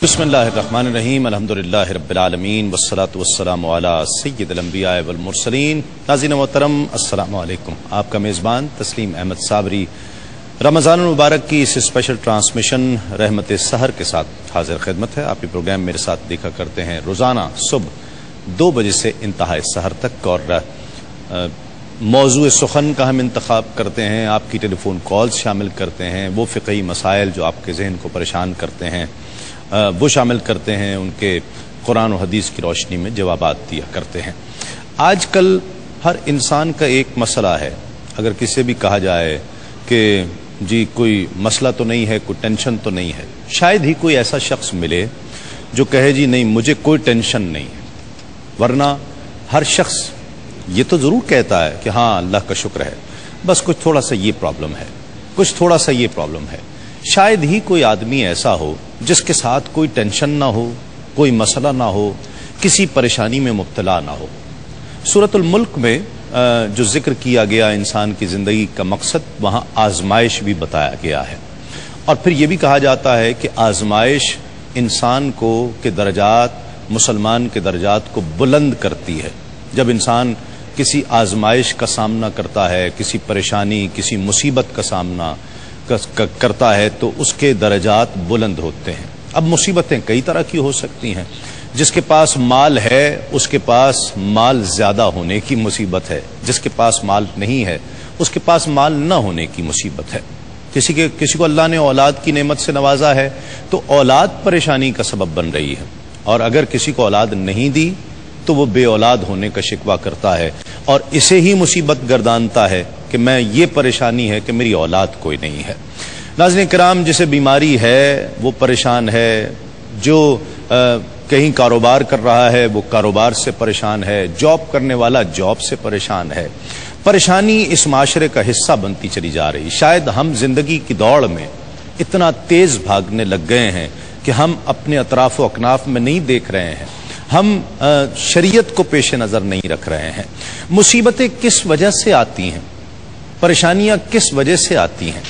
بسم اللہ الرحمن الرحیم الحمدللہ رب العالمین والصلاة والسلام علی سید الانبیاء والمرسلین۔ ناظرین محترم السلام علیکم، آپ کا میزبان تسلیم احمد صابری رمضان المبارک کی اس اسپیشل ٹرانسمیشن رحمت سحر کے ساتھ حاضر خدمت ہے۔ آپ یہ پروگرام میرے ساتھ دیکھا کرتے ہیں روزانہ صبح 2 بجے سے انتہاء سحر تک، اور موضوع سخن کا ہم انتخاب کرتے ہیں، آپ کی ٹیلی فون کالز شامل کرتے ہیں، وہ فقہی مسائل جو آپ کے ذہن کو پریشان کرتے ہیں وہ شامل کرتے ہیں، ان کے قرآن و حدیث کی روشنی میں جوابات دیا کرتے ہیں۔ آج کل ہر انسان کا ایک مسئلہ ہے، اگر کسی بھی کہا جائے کہ جی کوئی مسئلہ تو نہیں ہے، کوئی ٹینشن تو نہیں ہے، شاید ہی کوئی ایسا شخص ملے جو کہے جی نہیں مجھے کوئی ٹینشن نہیں ہے، ورنہ ہر شخص یہ تو ضرور کہتا ہے کہ ہاں اللہ کا شکر ہے، بس کچھ تھوڑا سا یہ پرابلم ہے، کچھ تھوڑا سا یہ پرابلم ہے۔ شاید ہی کوئی آدمی ایسا ہو جس کے ساتھ کوئی ٹینشن نہ ہو، کوئی مسئلہ نہ ہو، کسی پریشانی میں مبتلا نہ ہو۔ سورۃ الملک میں جو ذکر کیا گیا انسان کی زندگی کا مقصد، وہاں آزمائش بھی بتایا گیا ہے، اور پھر یہ بھی کہا جاتا ہے کہ آزمائش انسان کو کے درجات، مسلمان کے درجات کو بلند کرتی ہے۔ جب انسان کسی آزمائش کا سامنا کرتا ہے، کسی پریشانی، کسی مصیبت کا سامنا کرتا ہے، تو اس کے درجات بلند ہوتے ہیں۔ اب مصیبتیں کئی طرح کی ہو سکتی ہیں، جس کے پاس مال ہے اس کے پاس مال زیادہ ہونے کی مصیبت ہے، جس کے پاس مال نہیں ہے اس کے پاس مال نہ ہونے کی مصیبت ہے۔ کسی کو اللہ نے اولاد کی نعمت سے نوازا ہے تو اولاد پریشانی کا سبب بن رہی ہے، اور اگر کسی کو اولاد نہیں دی تو وہ بے اولاد ہونے کا شکوہ کرتا ہے، اور اسے ہی مصیبت گردانتا ہے کہ میں یہ پریشانی ہے کہ میری اولاد کوئی نہیں ہے۔ ناظرین کرام، جسے بیماری ہے وہ پریشان ہے، جو کہیں کاروبار کر رہا ہے وہ کاروبار سے پریشان ہے، جاب کرنے والا جاب سے پریشان ہے۔ پریشانی اس معاشرے کا حصہ بنتی چلی جا رہی۔ شاید ہم زندگی کی دوڑ میں اتنا تیز بھاگنے لگ گئے ہیں کہ ہم اپنے اطراف و اکناف میں نہیں دیکھ رہے ہیں، ہم شریعت کو پیش نظر نہیں رکھ رہے ہیں۔ مصیبتیں کس وجہ سے آتی ہیں، پریشانیاں کس وجہ سے آتی ہیں؟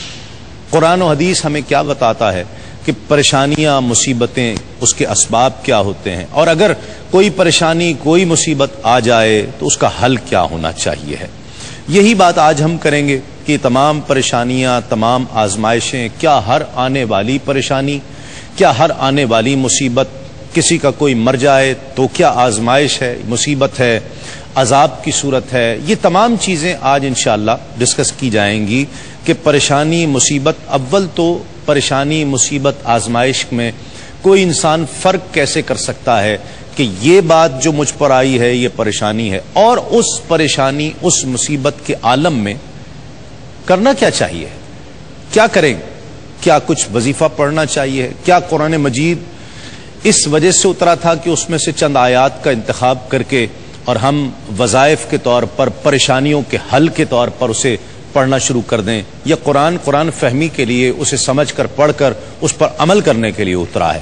قرآن و حدیث ہمیں کیا بتاتا ہے کہ پریشانیاں، مصیبتیں، اس کے اسباب کیا ہوتے ہیں، اور اگر کوئی پریشانی، کوئی مصیبت آ جائے تو اس کا حل کیا ہونا چاہیے ہے۔ یہی بات آج ہم کریں گے کہ تمام پریشانیاں، تمام آزمائشیں، کیا ہر آنے والی پریشانی، کیا ہر آنے والی مصیبت، کسی کا کوئی مر جائے تو کیا آزمائش ہے، مصیبت ہے، عذاب کی صورت ہے، یہ تمام چیزیں آج انشاءاللہ ڈسکس کی جائیں گی کہ پریشانی، مصیبت، اول تو پریشانی، مصیبت، آزمائش میں کوئی انسان فرق کیسے کر سکتا ہے کہ یہ بات جو مجھ پر آئی ہے یہ پریشانی ہے، اور اس پریشانی، اس مصیبت کے عالم میں کرنا کیا چاہیے، کیا کریں؟ کیا کچھ وظیفہ پڑھنا چاہیے؟ کیا قرآن مجید اس وجہ سے اترا تھا کہ اس میں سے چند آیات کا انتخاب کر کے اور ہم وظائف کے طور پر، پریشانیوں کے حل کے طور پر اسے پڑھنا شروع کر دیں، یا قرآن فہمی کے لیے اسے سمجھ کر، پڑھ کر اس پر عمل کرنے کے لیے اترا ہے؟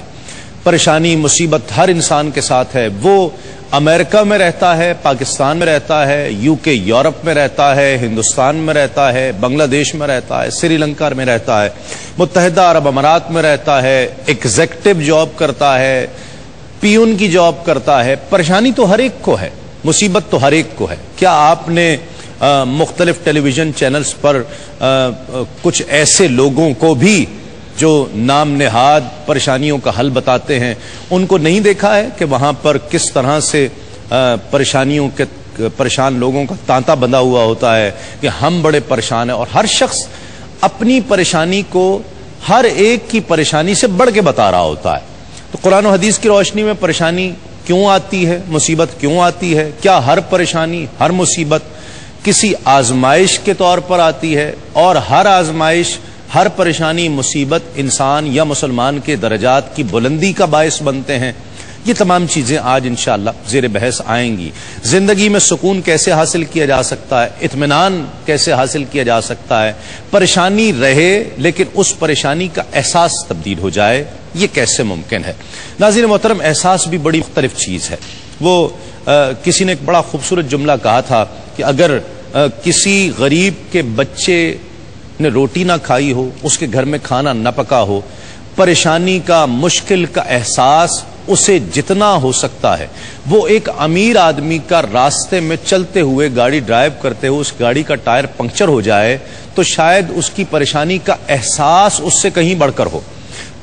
پریشانی، مصیبت ہر انسان کے ساتھ ہے، وہ امریکہ میں رہتا ہے، پاکستان میں رہتا ہے، UK یورپ میں رہتا ہے، ہندوستان میں رہتا ہے، بنگلہ دیش میں رہتا ہے، سری لنکا میں رہتا ہے، متحدہ عرب امارات میں رہتا ہے، ایگزیکٹو جاب کرتا ہے، پیون کی جاب کرتا ہے۔ پریشانی تو ہر ایک کو ہے، مصیبت تو ہر ایک کو ہے۔ کیا آپ نے مختلف ٹیلی ویژن چینلز پر کچھ ایسے لوگوں کو بھی جو نام نہاد پریشانیوں کا حل بتاتے ہیں، ان کو نہیں دیکھا ہے کہ وہاں پر کس طرح سے پریشانیوں کے، پریشان لوگوں کا تانتا بندھا ہوا ہوتا ہے کہ ہم بڑے پریشان ہیں، اور ہر شخص اپنی پریشانی کو ہر ایک کی پریشانی سے بڑھ کے بتا رہا ہوتا ہے۔ تو قرآن و حدیث کی روشنی میں پریشانی کیوں آتی ہے، مصیبت کیوں آتی ہے؟ کیا ہر پریشانی، ہر مصیبت کسی آزمائش کے طور پر آتی ہے، اور ہر آزمائش، ہر پریشانی، مصیبت انسان یا مسلمان کے درجات کی بلندی کا باعث بنتے ہیں؟ یہ تمام چیزیں آج انشاءاللہ زیر بحث آئیں گی۔ زندگی میں سکون کیسے حاصل کیا جا سکتا ہے، اطمینان کیسے حاصل کیا جا سکتا ہے، پریشانی رہے لیکن اس پریشانی کا احساس تبدیل ہو جائے، یہ کیسے ممکن ہے؟ ناظرین محترم، احساس بھی بڑی مختلف چیز ہے۔ وہ کسی نے ایک بڑا خوبصورت جملہ کہا تھا کہ اگر کسی غریب کے بچے نے روٹی نہ کھائی ہو، اس کے گھر میں کھانا نہ پکا ہو، پریشانی کا، مشکل کا احساس اسے جتنا ہو سکتا ہے، وہ ایک امیر آدمی کا راستے میں چلتے ہوئے گاڑی ڈرائیو کرتے ہوئے اس گاڑی کا ٹائر پنکچر ہو جائے تو شاید اس کی پریشانی کا احساس اس سے کہیں بڑھ کر ہو۔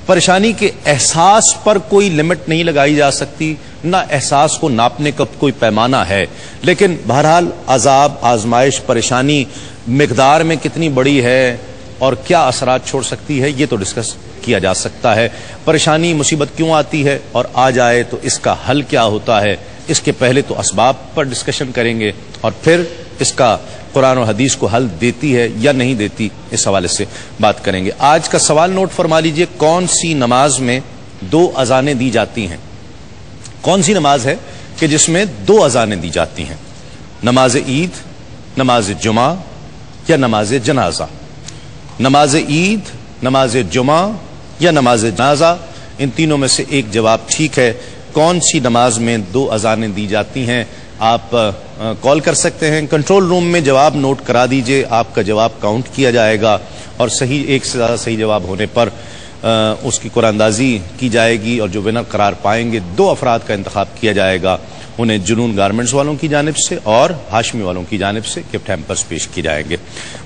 پریشانی کے احساس پر کوئی لمٹ نہیں لگائی جا سکتی، نہ احساس کو ناپنے کا کوئی پیمانہ ہے، لیکن بہرحال عذاب، آزمائش، پریشانی مقدار میں کتنی بڑی ہے اور کیا اثرات چھوڑ سکتی ہے، یہ تو ڈسکس کیا جا سکتا ہے۔ پریشانی، مصیبت کیوں آتی ہے اور آ جائے تو اس کا حل کیا ہوتا ہے، اس کے پہلے تو اسباب پر ڈسکشن کریں گے اور پھر اس کا قرآن و حدیث کو حل دیتی ہے یا نہیں دیتی، اس حوالے سے بات کریں گے۔ آج کا سوال نوٹ فرما لیجئے، کون سی نماز میں 2 اذانیں دی جاتی ہیں؟ کون سی نماز ہے کہ جس میں 2 اذانیں دی جاتی ہیں؟ نماز عید، نماز جمعہ یا نماز جنازہ؟ نماز عید، نماز جمعہ یا نماز جنازہ، ان تینوں میں سے ایک جواب ٹھیک ہے۔ کون سی نماز میں 2 اذانیں دی جاتی ہیں؟ آپ کال کر سکتے ہیں، کنٹرول روم میں جواب نوٹ کرا دیجئے، آپ کا جواب کاؤنٹ کیا جائے گا اور صحیح، ایک سے زیادہ صحیح جواب ہونے پر اس کی قرآن اندازی کی جائے گی اور جو ونر قرار پائیں گے 2 افراد کا انتخاب کیا جائے گا، انہیں جنون گارمنٹس والوں کی جانب سے اور ہاشمی والوں کی جانب سے گفٹ ہیمپرز پیش کیے جائیں گے۔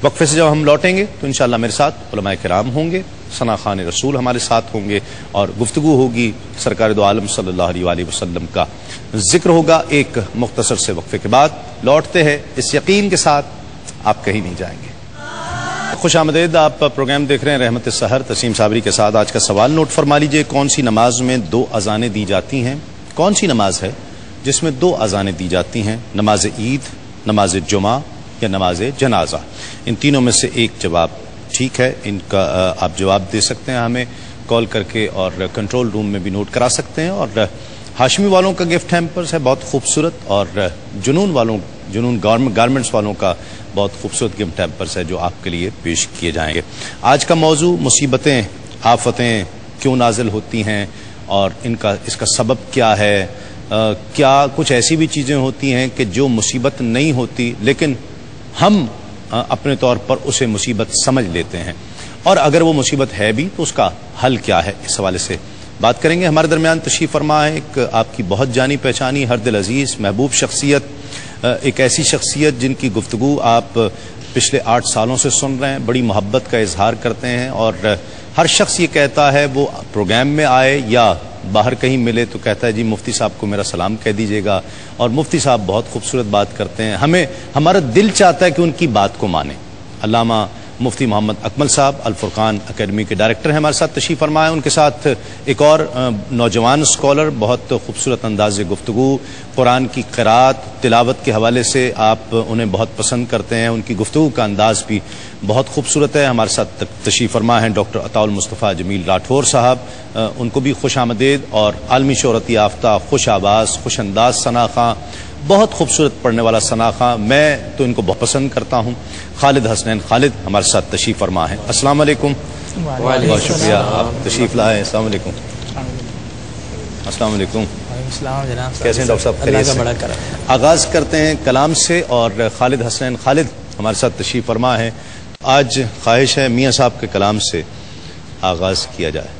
وقفے سے جب ہم لوٹیں گے تو انشاءاللہ میرے ساتھ علماء کرام ہوں گے، ثنا خان رسول ہمارے ساتھ ہوں گے اور گفتگو ہوگی، سرکار دو عالم صلی اللہ علیہ وآلہ وسلم کا ذکر ہوگا۔ ایک مختصر سے وقفے کے بعد لوٹتے ہیں اس یقین کے ساتھ آپ کہیں نہیں جائیں گے۔ خوش آمدید، آپ پروگرام دیکھ رہے ہیں رحمت سحر، تسلیم صابری کے ساتھ۔ آج کا سوال نوٹ فرما لیجئے، کون سی نماز میں 2 اذانیں دی جاتی ہیں؟ کون سی نماز ہے جس میں 2 اذانیں دی جاتی ہیں؟ نماز عید، نماز جمعہ یا نماز جنازہ؟ ان تینوں میں سے ایک جواب ٹھیک ہے، ان کا آپ جواب دے سکتے ہیں ہمیں کال کر کے اور کنٹرول روم میں بھی نوٹ کرا سکتے ہیں۔ اور ہاشمی والوں کا گفٹ ہیمپرز ہے بہت خوبصورت، اور جنون گارمنٹس والوں کا بہت خوبصورت گفٹ ہیمپرز ہے جو آپ کے لیے پیش کیے جائیں گے۔ آج کا موضوع مصیبتیں، آفتیں کیوں نازل ہوتی ہیں اور اس کا سبب کیا ہے؟ کیا کچھ ایسی بھی چیزیں ہوتی ہیں کہ جو مصیبت نہیں ہوتی لیکن ہم اپنے طور پر اسے مصیبت سمجھ لیتے ہیں، اور اگر وہ مصیبت ہے بھی تو اس کا حل کیا ہے، اس حوالے سے بات کریں گے۔ ہمارے درمیان تشریف فرما ہے ایک آپ کی بہت جانی پہچانی، ہر دل عزیز، محبوب شخصیت، ایک ایسی شخصیت جن کی گفتگو آپ پچھلے 8 سالوں سے سن رہے ہیں، بڑی محبت کا اظہار کرتے ہیں، اور ہر شخص یہ کہتا ہے وہ پروگرام میں آئے یا باہر کہیں ملے تو کہتا ہے جی مفتی صاحب کو میرا سلام کہہ دیجیے گا، اور مفتی صاحب بہت خوبصورت بات کرتے ہیں، ہمارا دل چاہتا ہے کہ ان کی بات کو مانیں۔ علامہ مفتی محمد اکمل صاحب الفرقان اکیڈمی کے ڈائریکٹر ہیں، ہمارے ساتھ تشریف فرما ہے۔ ان کے ساتھ ایک اور نوجوان اسکالر، بہت خوبصورت انداز گفتگو، قرآن کی قرات تلاوت کے حوالے سے آپ انہیں بہت پسند کرتے ہیں، ان کی گفتگو کا انداز بھی بہت خوبصورت ہے۔ ہمارے ساتھ تشریف فرما ہیں ڈاکٹر عطاء المصطفیٰ جمیل راٹھور صاحب، ان کو بھی خوش آمدید، اور عالمی شہرت یافتہ، خوش آواز، خوش انداز ثنا خان، بہت خوبصورت پڑھنے والا ثنا خان، میں تو ان کو بہت پسند کرتا ہوں، خالد حسنین خالد ہمارے ساتھ تشریف فرما ہے۔ السلام علیکم۔ بہت شکریہ آپ تشریف لائے۔ السلام علیکم۔ السلام علیکم۔ کیسے ہیں ڈاکٹر صاحب؟ خیریت سے؟ آغاز کرتے ہیں کلام سے، اور خالد حسنین خالد ہمارے ساتھ تشریف فرما ہے۔ آج خواہش ہے میاں صاحب کے کلام سے آغاز کیا جائے۔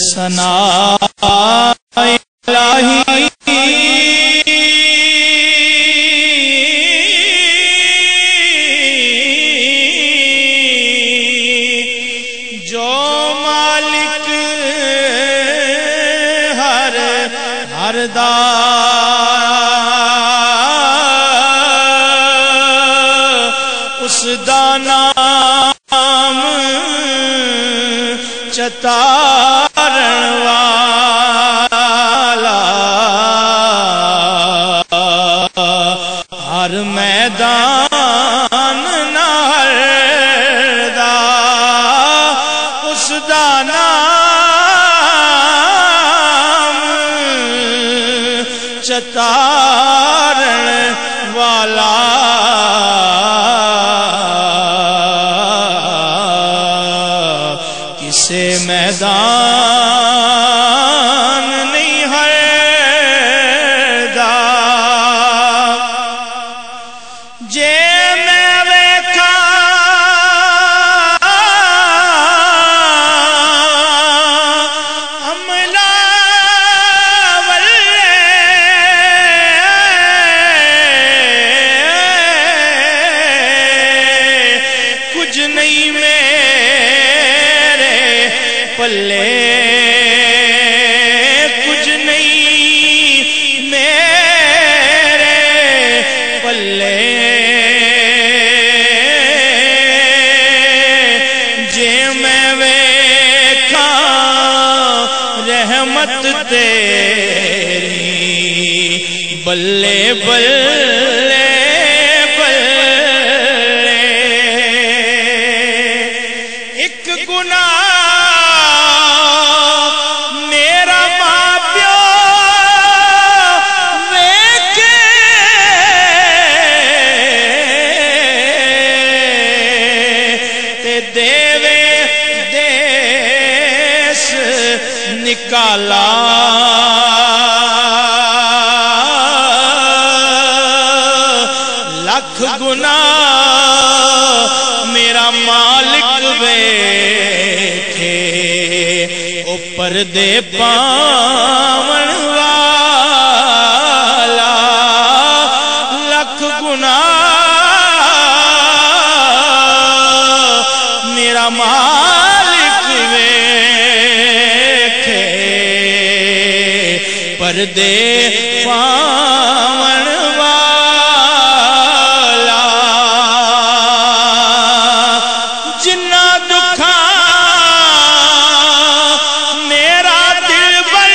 ثنا الہی جو مالک ہر اس دا نام چتارن والا، ہر میدان نہر دا اس دا نام چتارن والا، میدان نہیں ہردا جے میں ویکھا عملہ کچھ نہیں میرے پلے کچھ نہیں میرے پلے جے میں ویکھا رحمت تیری بلے بلے نکالا لکھ گناہ میرا مالک بیٹھے اوپر دے پاون والا لکھ گناہ میرا مالک پردے پاون والا جنہ دکھا میرا دل بر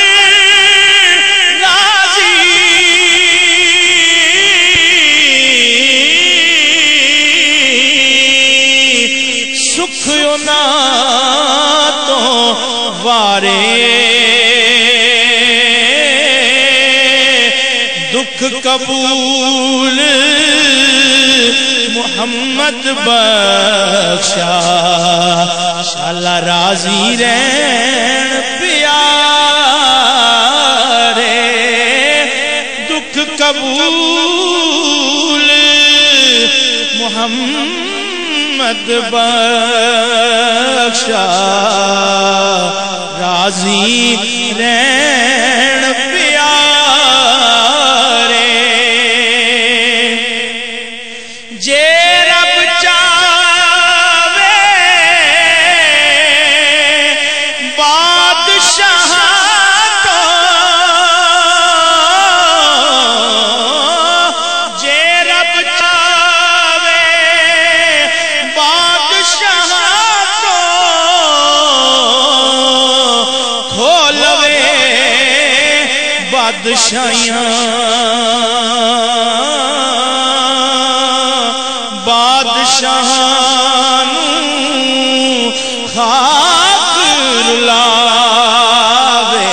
راضی سکھ نہ تو وارے دکھ قبول محمد بخشا شالا راضی رہن پیارے دکھ قبول محمد بخشا راضی رہن بادشاہیاں بادشاہاں خاک رلاوے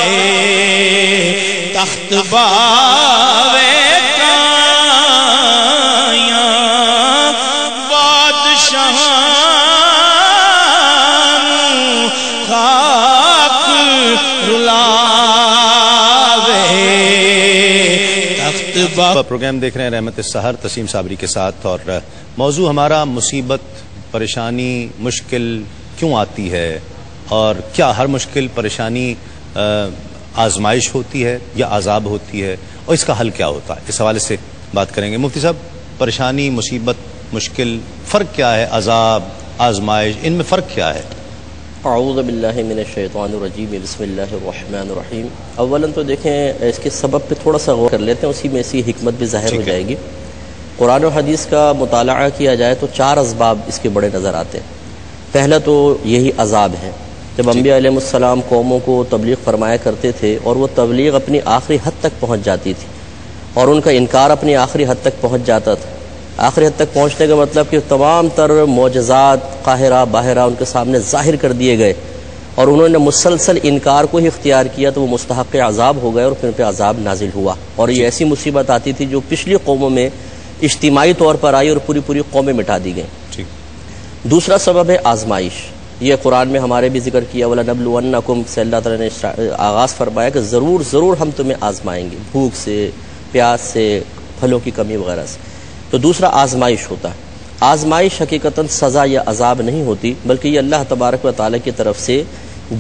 تخت باوے کائیاں بادشاہاں خاک پروگرام دیکھ رہے ہیں رحمت السحر تسلیم صابری کے ساتھ، اور موضوع ہمارا مصیبت، پریشانی، مشکل کیوں آتی ہے، اور کیا ہر مشکل پریشانی آزمائش ہوتی ہے یا عذاب ہوتی ہے، اور اس کا حل کیا ہوتا ہے، اس حوالے سے بات کریں گے۔ مفتی صاحب، پریشانی، مصیبت، مشکل، فرق کیا ہے؟ عذاب، آزمائش، ان میں فرق کیا ہے؟ اعوذ باللہ من الشیطان الرجیم، بسم اللہ الرحمن الرحیم۔ اولا تو دیکھیں اس کے سبب پہ تھوڑا سا غور کر لیتے ہیں، اسی میں اسی حکمت بھی ظاہر ہو جائے گی۔ قرآن و حدیث کا مطالعہ کیا جائے تو 4 اسباب اس کے بڑے نظر آتے ہیں۔ پہلا تو یہی عذاب ہے۔ جب انبیاء علیہ السلام قوموں کو تبلیغ فرمایا کرتے تھے اور وہ تبلیغ اپنی آخری حد تک پہنچ جاتی تھی اور ان کا انکار اپنی آخری حد تک پہنچ جاتا تھا، آخری حد تک پہنچنے کا مطلب کہ تمام تر معجزات قاہرہ باہرہ ان کے سامنے ظاہر کر دیے گئے اور انہوں نے مسلسل انکار کو ہی اختیار کیا تو وہ مستحق عذاب ہو گئے اور پھر ان پہ عذاب نازل ہوا۔ اور یہ ایسی مصیبت آتی تھی جو پچھلی قوموں میں اجتماعی طور پر آئی اور پوری قومیں مٹا دی گئیں۔ دوسرا سبب ہے آزمائش۔ یہ قرآن میں ہمارے بھی ذکر کیا وَلَنَبْلُوَنَّكُمْ سے اللہ تعالیٰ نے آغاز فرمایا کہ ضرور ضرور ہم تمہیں آزمائیں گے، بھوک سے، پیاس سے، پھلوں کی کمی وغیرہ سے۔ تو دوسرا آزمائش ہوتا ہے۔ آزمائش حقیقتاً سزا یا عذاب نہیں ہوتی، بلکہ یہ اللہ تبارک و تعالیٰ کی طرف سے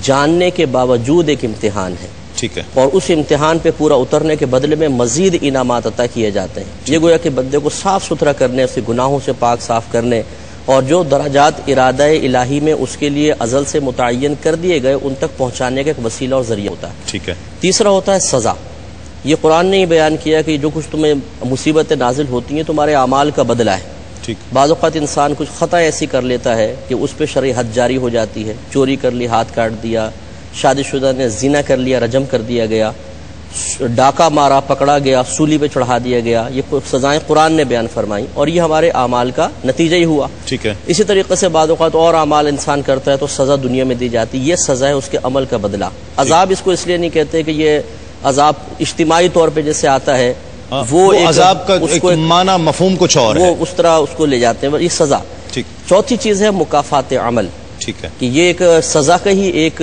جاننے کے باوجود ایک امتحان ہے، ٹھیک ہے، اور اس امتحان پہ پورا اترنے کے بدلے میں مزید انعامات عطا کیے جاتے ہیں۔ یہ گویا کہ بندے کو صاف ستھرا کرنے، اس کے گناہوں سے پاک صاف کرنے، اور جو درجات ارادہ الہی میں اس کے لیے ازل سے متعین کر دیے گئے ان تک پہنچانے کا ایک وسیلہ اور ذریعہ ہوتا ہے۔ ٹھیک ہے۔ تیسرا ہوتا ہے سزا۔ یہ قرآن نے ہی بیان کیا کہ جو کچھ تمہیں مصیبتیں نازل ہوتی ہیں تمہارے اعمال کا بدلہ ہے۔ ٹھیک۔ بعض اوقات انسان کچھ خطا ایسی کر لیتا ہے کہ اس پہ شرعی حد جاری ہو جاتی ہے، چوری کر لی، ہاتھ کاٹ دیا، شادی شدہ نے زنا کر لیا، رجم کر دیا گیا، ڈاکہ مارا، پکڑا گیا، سولی پہ چڑھا دیا گیا، یہ سزائیں قرآن نے بیان فرمائی اور یہ ہمارے اعمال کا نتیجہ ہی ہوا۔ ٹھیک ہے۔ اسی طریقے سے بعض اوقات اور اعمال انسان کرتا ہے تو سزا دنیا میں دی جاتی، یہ سزا ہے اس کے عمل کا بدلہ۔ عذاب اس کو اس لیے نہیں کہتے کہ یہ عذاب اجتماعی طور پہ جیسے آتا ہے، وہ عذاب کا ایک معنی مفہوم کچھ اور ہے، وہ اس طرح اس کو لے جاتے ہیں، یہ سزا۔ ٹھیک۔ چوتھی چیز ہے مکافات عمل، ٹھیک ہے، کہ یہ ایک سزا کا ہی ایک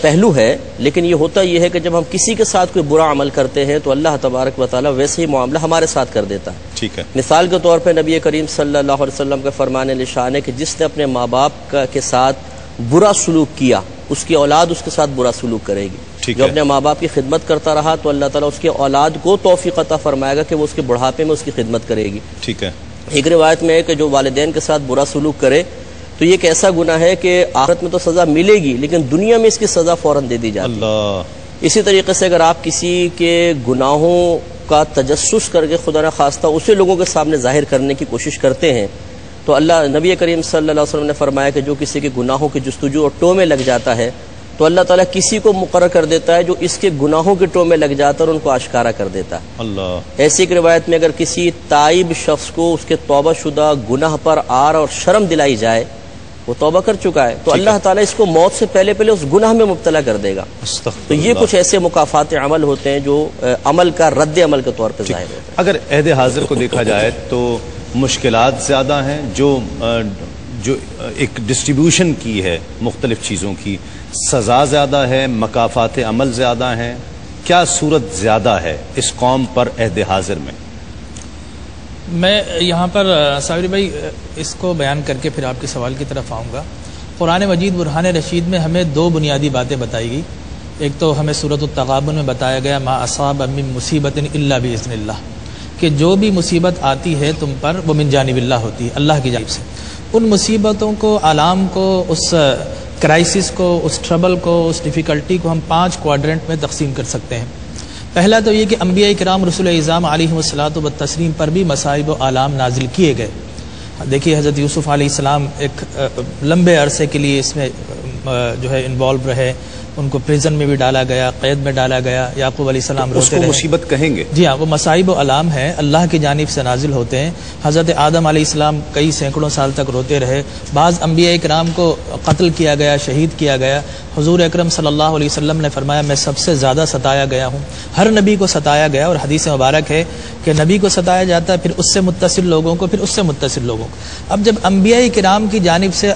پہلو ہے، لیکن یہ ہوتا یہ ہے کہ جب ہم کسی کے ساتھ کوئی برا عمل کرتے ہیں تو اللہ تبارک و تعالیٰ ویسے ہی معاملہ ہمارے ساتھ کر دیتا ہے۔ ٹھیک ہے۔ مثال کے طور پہ نبی کریم صلی اللہ علیہ وسلم کا فرمان نشان ہے کہ جس نے اپنے ماں باپ کے ساتھ برا سلوک کیا اس کی اولاد اس کے ساتھ برا سلوک کرے گی۔ جو اپنے ماں باپ کی خدمت کرتا رہا تو اللہ تعالیٰ اس کی اولاد کو توفیق عطا فرمائے گا کہ وہ اس کے بڑھاپے میں اس کی خدمت کرے گی۔ ٹھیک ہے۔ ایک روایت میں ہے کہ جو والدین کے ساتھ برا سلوک کرے تو یہ ایک ایسا گناہ ہے کہ آخرت میں تو سزا ملے گی لیکن دنیا میں اس کی سزا فوراً دے دی جاتی ہے۔ اسی طریقے سے اگر آپ کسی کے گناہوں کا تجسس کر کے خدا نخواستہ اسے لوگوں کے سامنے ظاہر کرنے کی کوشش کرتے ہیں تو اللہ نبی کریم صلی اللہ علیہ وسلم نے فرمایا کہ جو کسی کے گناہوں کی جستجو اور ٹو میں لگ جاتا ہے تو اللہ تعالیٰ کسی کو مقرر کر دیتا ہے جو اس کے گناہوں کے ٹو میں لگ جاتا ہے اور ان کو آشکارا کر دیتا ہے۔ اللہ۔ ایسی ایک روایت میں اگر کسی تائب شخص کو اس کے توبہ شدہ گناہ پر آر اور شرم دلائی جائے، وہ توبہ کر چکا ہے، تو اللہ تعالیٰ اس کو موت سے پہلے پہلے اس گناہ میں مبتلا کر دے گا۔ تو یہ کچھ ایسے مکافات عمل ہوتے ہیں جو عمل کا رد عمل کے طور پہ ظاہر ہوتے ہیں۔ اگر عہد حاضر کو دیکھا جائے تو مشکلات زیادہ ہیں، جو ایک ڈسٹریبیوشن کی ہے مختلف چیزوں کی، سزا زیادہ ہے، مکافات عمل زیادہ ہیں، کیا صورت زیادہ ہے اس قوم پر عہد حاضر میں؟ میں یہاں پر صابری بھائی اس کو بیان کر کے پھر آپ کے سوال کی طرف آؤں گا۔ قرآن مجید برہان رشید میں ہمیں دو بنیادی باتیں بتائی گئی۔ ایک تو ہمیں سورۃ التغابن میں بتایا گیا ما اصاب من مصیبت الا باذن اللہ، کہ جو بھی مصیبت آتی ہے تم پر وہ من جانب اللہ ہوتی ہے، اللہ کی جانب سے۔ ان مصیبتوں کو، آلام کو، اس کرائسس کو، اس ٹربل کو، اس ڈیفیکلٹی کو ہم 5 کوارڈرنٹ میں تقسیم کر سکتے ہیں۔ پہلا تو یہ کہ انبیاء کرام رسول اعظام علیہ الصلوۃ والتسلیم پر بھی مصائب و آلام نازل کیے گئے۔ دیکھیے حضرت یوسف علیہ السلام ایک لمبے عرصے کے لیے اس میں جو ہے انوالو رہے، ان کو پریزن میں بھی ڈالا گیا، قید میں ڈالا گیا۔ یعقوب علیہ السلام روتے رہے۔ مصیبت کہیں گے؟ جی ہاں، وہ مصائب و علام ہیں، اللہ کی جانب سے نازل ہوتے ہیں۔ حضرت آدم علیہ السلام کئی سینکڑوں سال تک روتے رہے، بعض انبیاء کرام کو قتل کیا گیا، شہید کیا گیا۔ حضور اکرم صلی اللہ علیہ وسلم نے فرمایا میں سب سے زیادہ ستایا گیا ہوں، ہر نبی کو ستایا گیا، اور حدیث مبارک ہے کہ نبی کو ستایا جاتا ہے، پھر اس سے متصل لوگوں کو، پھر اس سے متصل لوگوں کو۔ اب جب انبیاء کرام کی جانب سے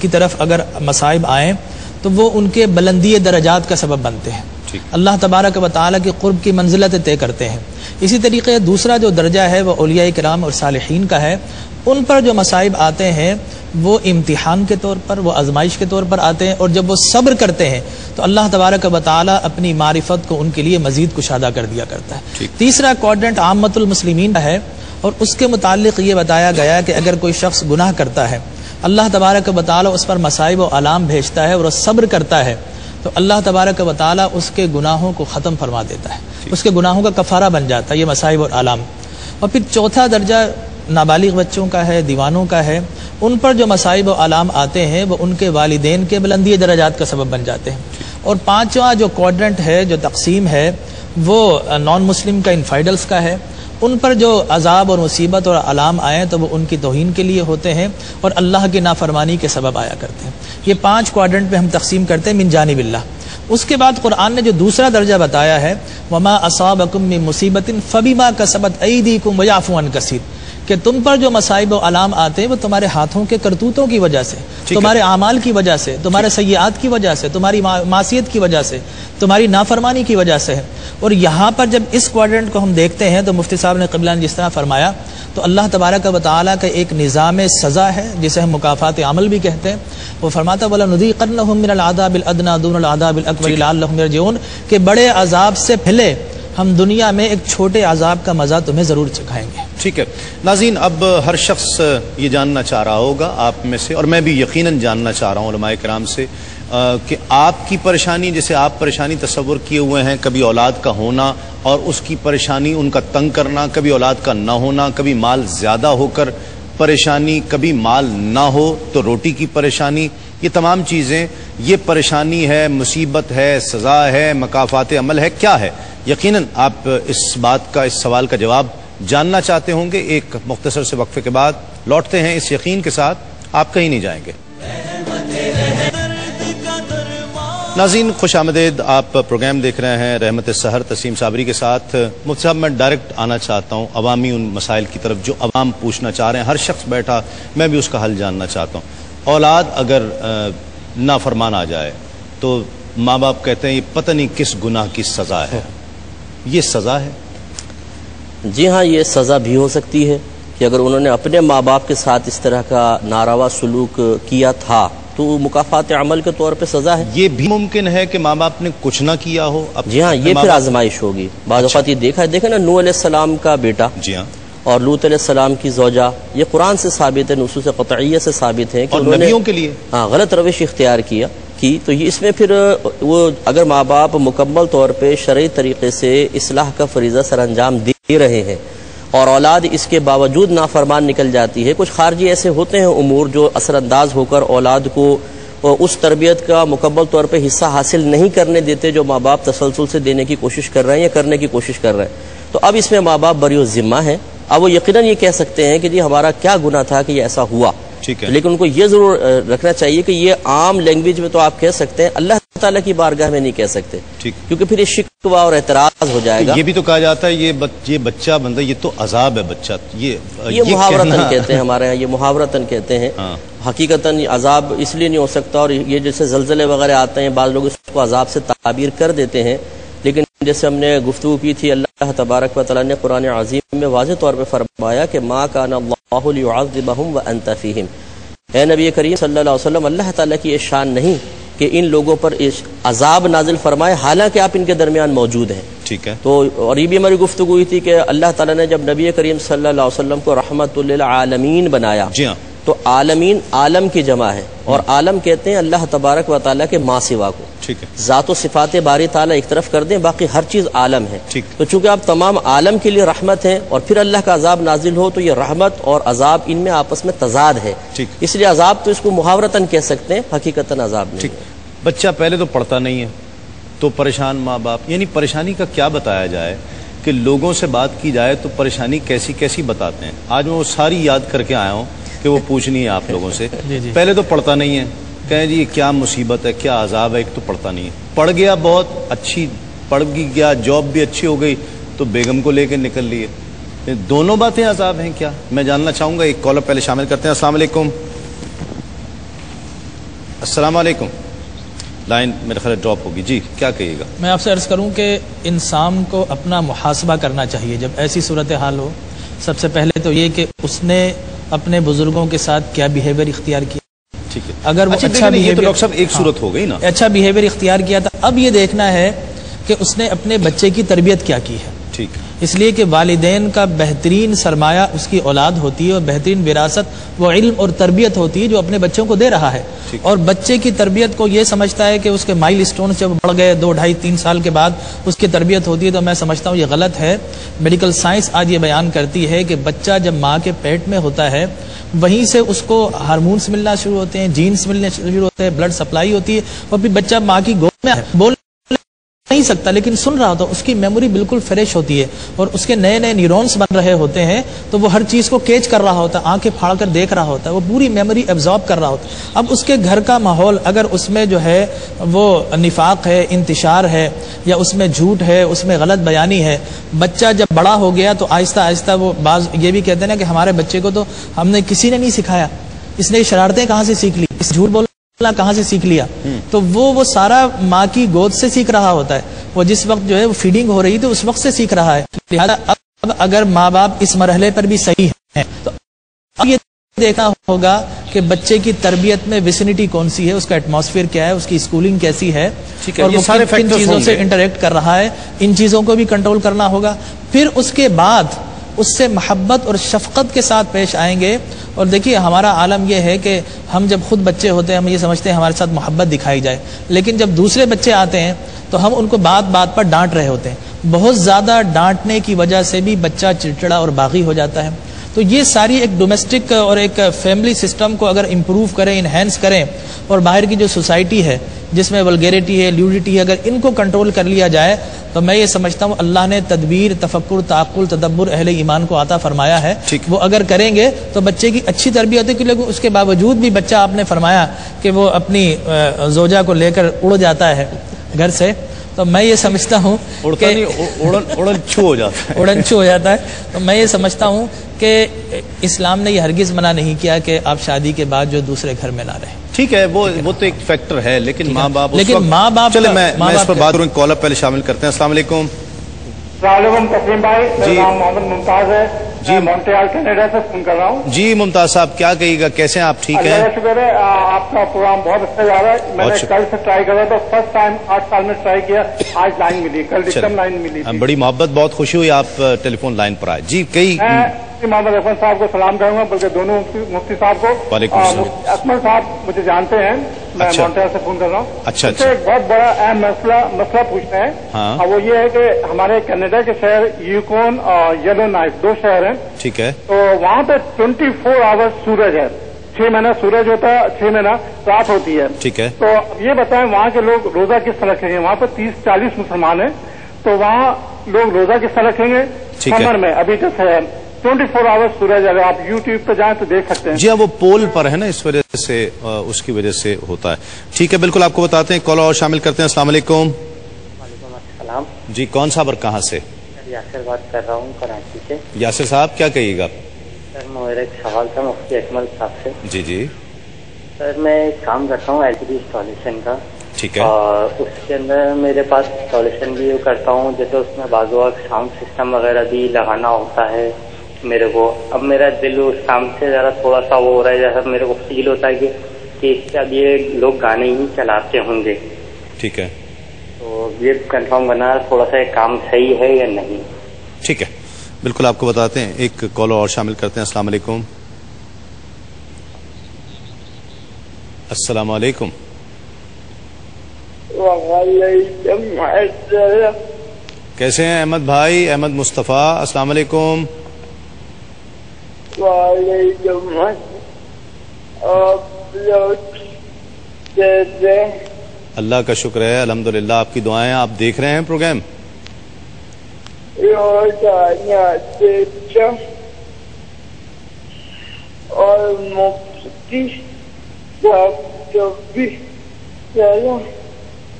کی طرف اگر مصائب آئیں تو وہ ان کے بلندی درجات کا سبب بنتے ہیں، اللہ تبارک و تعالیٰ کی قرب کی منزلت طے کرتے ہیں۔ اسی طریقے دوسرا جو درجہ ہے وہ اولیاء کرام اور صالحین کا ہے، ان پر جو مصائب آتے ہیں وہ امتحان کے طور پر، وہ آزمائش کے طور پر آتے ہیں، اور جب وہ صبر کرتے ہیں تو اللہ تبارک و تعالیٰ اپنی معرفت کو ان کے لیے مزید کشادہ کر دیا کرتا ہے۔ تیسرا کوارڈرنٹ عامت المسلمین کا ہے، اور اس کے متعلق یہ بتایا گیا کہ اگر کوئی شخص گناہ کرتا ہے، اللہ تبارک و تعالیٰ اس پر مصائب و آلام بھیجتا ہے اور وہ صبر کرتا ہے، تو اللہ تبارک و تعالیٰ اس کے گناہوں کو ختم فرما دیتا ہے، اس کے گناہوں کا کفارہ بن جاتا ہے یہ مصائب اور آلام۔ اور پھر چوتھا درجہ نابالغ بچوں کا ہے، دیوانوں کا ہے، ان پر جو مصائب و آلام آتے ہیں وہ ان کے والدین کے بلندی درجات کا سبب بن جاتے ہیں۔ اور پانچواں جو کوارڈرنٹ ہے، جو تقسیم ہے، وہ نان مسلم کا، انفائڈلز کا ہے۔ ان پر جو عذاب اور مصیبت اور علام آئیں تو وہ ان کی توہین کے لیے ہوتے ہیں اور اللہ کی نافرمانی کے سبب آیا کرتے ہیں۔ یہ 5 کوارڈرنٹ میں ہم تقسیم کرتے ہیں من جانب اللہ۔ اس کے بعد قرآن نے جو دوسرا درجہ بتایا ہے وما اصابکم من مصیبت فبما کسبت ایدیکم ویعفو عن کثیر، کہ تم پر جو مصائب و علام آتے ہیں وہ تمہارے ہاتھوں کے کرتوتوں کی وجہ سے، تمہارے اعمال کی وجہ سے، تمہارے سیئات کی وجہ سے، تمہاری معصیت کی وجہ سے، تمہاری نافرمانی کی وجہ سے ہے۔ اور یہاں پر جب اس کوارڈنٹ کو ہم دیکھتے ہیں تو مفتی صاحب نے قبلہ نے جس طرح فرمایا تو اللہ تبارک و تعالیٰ کا ایک نظام سزا ہے جسے ہم مکافات عمل بھی کہتے ہیں۔ وہ فرماتا وَلَنُذِيقَنَّهُم مِّنَ الْعَذَابِ الْأَدْنَىٰ دُونَ الْعَذَابِ الْأَكْبَرِ لَعَلَّهُمْ يَرْجِعُونَ کہ بڑے عذاب سے پہلے ہم دنیا میں ایک چھوٹے عذاب کا مزہ تمہیں ضرور چکھائیں گے۔ ٹھیک ہے ناظرین، اب ہر شخص یہ جاننا چاہ رہا ہوگا آپ میں سے، اور میں بھی یقیناً جاننا چاہ رہا ہوں علماء کرام سے کہ آپ کی پریشانی، جیسے آپ پریشانی تصور کیے ہوئے ہیں، کبھی اولاد کا ہونا اور اس کی پریشانی، ان کا تنگ کرنا، کبھی اولاد کا نہ ہونا، کبھی مال زیادہ ہو کر پریشانی، کبھی مال نہ ہو تو روٹی کی پریشانی، یہ تمام چیزیں، یہ پریشانی ہے، مصیبت ہے، سزا ہے، مکافات عمل ہے، کیا ہے؟ یقیناً آپ اس بات کا، اس سوال کا جواب جاننا چاہتے ہوں گے۔ ایک مختصر سے وقفے کے بعد لوٹتے ہیں اس یقین کے ساتھ، آپ کہیں نہیں جائیں گے۔ ناظرین خوش آمدید، آپ پروگرام دیکھ رہے ہیں رحمت سحر تسلیم صابری کے ساتھ۔ مفتی صاحب میں ڈائریکٹ آنا چاہتا ہوں عوامی ان مسائل کی طرف جو عوام پوچھنا چاہ رہے ہیں، ہر شخص بیٹھا میں بھی اس کا حل جاننا چاہتا ہوں۔ اولاد اگر نافرمان آ جائے تو ماں باپ کہتے ہیں یہ پتہ نہیں کس گناہ کی سزا ہے، یہ سزا ہے؟ جی ہاں، یہ سزا بھی ہو سکتی ہے کہ اگر انہوں نے اپنے ماں باپ کے ساتھ اس طرح کا ناروا سلوک کیا تھا تو مکافات عمل کے طور پہ سزا ہے۔ یہ بھی ممکن ہے کہ ماں باپ نے کچھ نہ کیا ہو؟ جی ہاں، یہ پھر آزمائش ہوگی۔ بعض اوقات یہ دیکھا نا، نوح علیہ السلام کا بیٹا جی ہاں اور لوط علیہ السلام کی زوجہ، یہ قرآن سے ثابت ہے، نصوص قطعیہ سے ثابت ہے کہ اور انہوں نے نبیوں کے لیے غلط روش اختیار کی تو یہ اس میں پھر وہ اگر ماں باپ مکمل طور پہ شرعی طریقے سے اصلاح کا فریضہ سر انجام دے رہے ہیں اور اولاد اس کے باوجود نافرمان نکل جاتی ہے، کچھ خارجی ایسے ہوتے ہیں امور جو اثر انداز ہو کر اولاد کو اس تربیت کا مکمل طور پہ حصہ حاصل نہیں کرنے دیتے جو ماں باپ تسلسل سے دینے کی کوشش کر رہے ہیں یا کرنے کی کوشش کر رہے ہیں، تو اب اس میں ماں باپ بری ذمہ ہیں۔ اب وہ یقیناً یہ کہہ سکتے ہیں کہ جی ہمارا کیا گناہ تھا کہ یہ ایسا ہوا، لیکن ان کو یہ ضرور رکھنا چاہیے کہ یہ عام لینگویج میں تو آپ کہہ سکتے ہیں، اللہ تعالیٰ کی بارگاہ میں نہیں کہہ سکتے، کیونکہ پھر یہ شکوہ اور اعتراض ہو جائے گا۔ یہ بھی تو کہا جاتا ہے یہ بچہ بندہ، یہ تو عذاب ہے بچہ، یہ محاورتاً کہتے ہیں ہمارے یہاں، یہ محاورتاً کہتے ہیں۔ حقیقتاً عذاب اس لیے نہیں ہو سکتا، اور یہ جیسے زلزلے وغیرہ آتے ہیں بعض لوگ اس کو عذاب سے تعبیر کر دیتے ہیں، لیکن جیسے ہم نے گفتگو کی تھی، اللہ تبارک و تعالیٰ نے قرآن عظیم میں واضح طور پہ فرمایا کہ ما کان اللہ لیعذبہم وانت فیہم، اے نبی کریم صلی اللہ علیہ وسلم، اللہ تعالیٰ کی یہ شان نہیں کہ ان لوگوں پر عذاب نازل فرمائے حالانکہ آپ ان کے درمیان موجود ہیں۔ ٹھیک ہے، تو اور یہ بھی ہماری گفتگو ہوئی تھی کہ اللہ تعالیٰ نے جب نبی کریم صلی اللہ علیہ وسلم کو رحمت للعالمین بنایا، جی ہاں، تو عالمین عالم کی جمع ہے، اور عالم کہتے ہیں اللہ تبارک و تعالیٰ کے ماں سوا کو۔ ٹھیک ہے، ذات و صفات باری تعالیٰ ایک طرف کر دیں، باقی ہر چیز عالم ہے۔ ٹھیک، تو چونکہ آپ تمام عالم کے لیے رحمت ہیں اور پھر اللہ کا عذاب نازل ہو تو یہ رحمت اور عذاب ان میں آپس میں تضاد ہے، ٹھیک، اس لیے عذاب تو اس کو محاورتاً کہہ سکتے ہیں، حقیقتاً عذاب نہیں ہے۔ بچہ پہلے تو پڑھتا نہیں ہے تو پریشان ماں باپ، یعنی پریشانی کا کیا بتایا جائے کہ لوگوں سے بات کی جائے تو پریشانی کیسی کیسی بتاتے ہیں۔ آج میں وہ ساری یاد کر کے آیا ہوں کہ وہ پوچھنی ہے آپ لوگوں سے۔ پہلے تو پڑھتا نہیں ہے، کہیں جی کیا مصیبت ہے، کیا عذاب ہے، ایک تو پڑھتا نہیں ہے، پڑھ گیا بہت اچھی پڑھ گیا، جاب بھی اچھی ہو گئی تو بیگم کو لے کے نکل لیے، دونوں باتیں عذاب ہیں کیا؟ میں جاننا چاہوں گا۔ ایک کالر پہلے شامل کرتے ہیں۔ السلام علیکم۔ السلام علیکم، لائن میرے خیال ڈراپ ہوگی، جی کیا کہیے گا؟ میں آپ سے عرض کروں کہ انسان کو اپنا محاسبہ کرنا چاہیے جب ایسی صورتحال ہو۔ سب سے پہلے تو یہ کہ اس نے اپنے بزرگوں کے ساتھ کیا بیہیویئر اختیار کیا۔ ٹھیک ہے، اگر وہ اچھا یہ تو ڈاکٹر صاحب ایک صورت ہو گئی نا، اچھا بیہیویئر اختیار کیا تھا، اب یہ دیکھنا ہے کہ اس نے اپنے بچے کی تربیت کیا کی ہے۔ ٹھیک، اس لیے کہ والدین کا بہترین سرمایہ اس کی اولاد ہوتی ہے، اور بہترین وراثت وہ علم اور تربیت ہوتی ہے جو اپنے بچوں کو دے رہا ہے۔ اور بچے کی تربیت کو یہ سمجھتا ہے کہ اس کے مائل سٹون جب بڑھ گئے 2, 2.5, 3 سال کے بعد اس کی تربیت ہوتی ہے، تو میں سمجھتا ہوں یہ غلط ہے۔ میڈیکل سائنس آج یہ بیان کرتی ہے کہ بچہ جب ماں کے پیٹ میں ہوتا ہے وہیں سے اس کو ہارمونس ملنا شروع ہوتے ہیں، جینز ملنے شروع ہوتے ہیں، بلڈ سپلائی ہوتی ہے، اور پھر بچہ ماں کی گود میں بول نہیں سکتا لیکن سن رہا ہوتا ہے، اس کی میموری بالکل فریش ہوتی ہے اور اس کے نئے نئے نیورونز بن رہے ہوتے ہیں، تو وہ ہر چیز کو کیچ کر رہا ہوتا ہے، آنکھیں پھاڑ کر دیکھ رہا ہوتا ہے، وہ پوری میموری ایبزارب کر رہا ہوتا ہے۔ اب اس کے گھر کا ماحول اگر اس میں جو ہے وہ نفاق ہے، انتشار ہے، یا اس میں جھوٹ ہے، اس میں غلط بیانی ہے، بچہ جب بڑا ہو گیا تو آہستہ آہستہ وہ بعض یہ بھی کہتے ہیں نا کہ ہمارے بچے کو تو ہم نے کسی نے نہیں سکھایا، اس نے شرارتیں کہاں سے سیکھ لی، اس جھوٹ بولنا کہاں سے سیکھ لیا، تو وہ سارا ماں کی گود سے سیکھ رہا ہوتا ہے، وہ جس وقت جو ہے وہ فیڈنگ ہو رہی تھی اس وقت سے سیکھ رہا ہے۔ لہٰذا اب اگر ماں باپ اس مرحلے پر بھی صحیح ہیں تو اب یہ دیکھنا ہوگا کہ بچے کی تربیت میں ویسینٹی کون سی ہے، اس کا ایٹماسفیئر کیا ہے، اس کی اسکولنگ کیسی ہے، اور وہ کن چیزوں سے انٹریکٹ کر رہا ہے، ان چیزوں کو بھی کنٹرول کرنا ہوگا۔ پھر اس کے بعد اس سے محبت اور شفقت کے ساتھ پیش آئیں گے۔ اور دیکھیے ہمارا عالم یہ ہے کہ ہم جب خود بچے ہوتے ہیں ہم یہ سمجھتے ہیں ہمارے ساتھ محبت دکھائی جائے، لیکن جب دوسرے بچے آتے ہیں تو ہم ان کو بات بات پر ڈانٹ رہے ہوتے ہیں، بہت زیادہ ڈانٹنے کی وجہ سے بھی بچہ چڑچڑا اور باغی ہو جاتا ہے۔ تو یہ ساری ایک ڈومیسٹک اور ایک فیملی سسٹم کو اگر امپروو کریں، انہینس کریں، اور باہر کی جو سوسائٹی ہے جس میں ولگیریٹی ہے، لیوڈیٹی ہے، اگر ان کو کنٹرول کر لیا جائے تو میں یہ سمجھتا ہوں اللہ نے تدبیر، تفکر، تعقل، تدبر اہل ایمان کو عطا فرمایا ہے، وہ اگر کریں گے تو بچے کی اچھی تربیت ہوتی ہے۔ لیکن اس کے باوجود بھی بچہ آپ نے فرمایا کہ وہ اپنی زوجہ کو لے کر اڑ جاتا ہے گھر سے، تو میں یہ سمجھتا ہوں کہ اڑن چھو ہو جاتا ہے، تو میں یہ سمجھتا ہوں کہ اسلام نے یہ ہرگز منع نہیں کیا کہ آپ شادی کے بعد جو دوسرے گھر میں نہ رہیں۔ ٹھیک ہے، وہ تو ایک فیکٹر ہے، لیکن ماں باپ، چلے میں اس پر بات کروں، کالر پہلے شامل کرتے ہیں۔ السلام علیکم۔ السلام علیکم تسلیم بھائی، میرا نام محمد ممتاز ہے، میں مونٹریال کینیڈا سے فون کر رہا ہوں۔ جی ممتاز صاحب، کیا کہیے گا، کیسے ہیں آپ؟ ٹھیک ہیں؟ اللہ کا شکر ہے، آپ کا پروگرام بہت اچھا جا رہا ہے۔ میں نے کل سے ٹرائی کر رہا تھا، فرسٹ ٹائم 8 سال میں ٹرائی کیا، آج لائن ملی، کل ڈسکم لائن ملی تھی۔ بڑی محبت، بہت خوشی ہوئی آپ ٹیلی فون لائن پر آئے۔ جی میں محمد عرفان صاحب کو سلام کروں گا، بلکہ دونوں مفتی صاحب کو۔ وعلیکم السلام۔ اکمل صاحب مجھے جانتے ہیں، میں مونٹریال سے فون کر رہا ہوں۔ اچھا، ایک بہت بڑا اہم مسئلہ پوچھنا ہے، اور وہ یہ ہے کہ ہمارے کینیڈا کے شہر یوکون اور یلو نائٹ 2 شہر ہیں، ٹھیک ہے، تو وہاں پہ 24 آور سورج ہے، 6 مہینہ سورج ہوتا ہے، 6 مہینہ رات ہوتی ہے، ٹھیک ہے۔ تو یہ بتائیں وہاں کے لوگ روزہ کس طرح رکھیں گے؟ وہاں پہ 30-40 مسلمان ہیں، تو وہاں لوگ روزہ کس طرح رکھیں گے سمر میں؟ ابھی جیسے 24 آور سورج، اگر آپ یوٹیوب پہ جائیں تو دیکھ سکتے ہیں۔ جی ہاں، وہ پول پر ہے نا، اس وجہ سے، اس کی وجہ سے ہوتا ہے۔ ٹھیک ہے، بالکل آپ کو بتاتے ہیں، کال اور شامل کرتے ہیں۔ السلام علیکم۔ وعلیکم السلام۔ جی کون صاحب اور کہاں سے؟ یاسر بات کر رہا ہوں کراچی سے۔ یاسر صاحب کیا کہیے گا؟ سر میرا ایک سوال تھا مفتی اکمل صاحب سے۔ جی جی سر میں ایک کام کرتا ہوں ایل ای ڈی انسٹالیشن کا، ٹھیک ہے، اور اس کے اندر میرے پاس انسٹالیشن بھی کرتا ہوں، جیسے اس میں بعض وقت ساؤنڈ سسٹم وغیرہ بھی لگانا ہوتا ہے میرے کو۔ اب میرا دل اس کام سے ذرا تھوڑا سا وہ ہو رہا ہے، جیسا میرے کو فیل ہوتا ہے کہ اس سے اب یہ لوگ گانے ہی چلاتے ہوں گے، ٹھیک ہے، تو یہ کنفرم کرنا تھوڑا سا ایک کام صحیح ہے یا نہیں؟ ٹھیک ہے، بالکل آپ کو بتاتے ہیں، ایک کال اور شامل کرتے ہیں۔ السلام علیکم۔ السلام علیکم۔ کیسے ہیں احمد بھائی؟ احمد مصطفیٰ، السلام علیکم۔ وعلیکم السلام۔ اللہ کا شکر ہے، الحمدللہ، آپ کی دعائیں۔ آپ دیکھ رہے ہیں پروگرام؟ اور مفتی صاحب جو بھی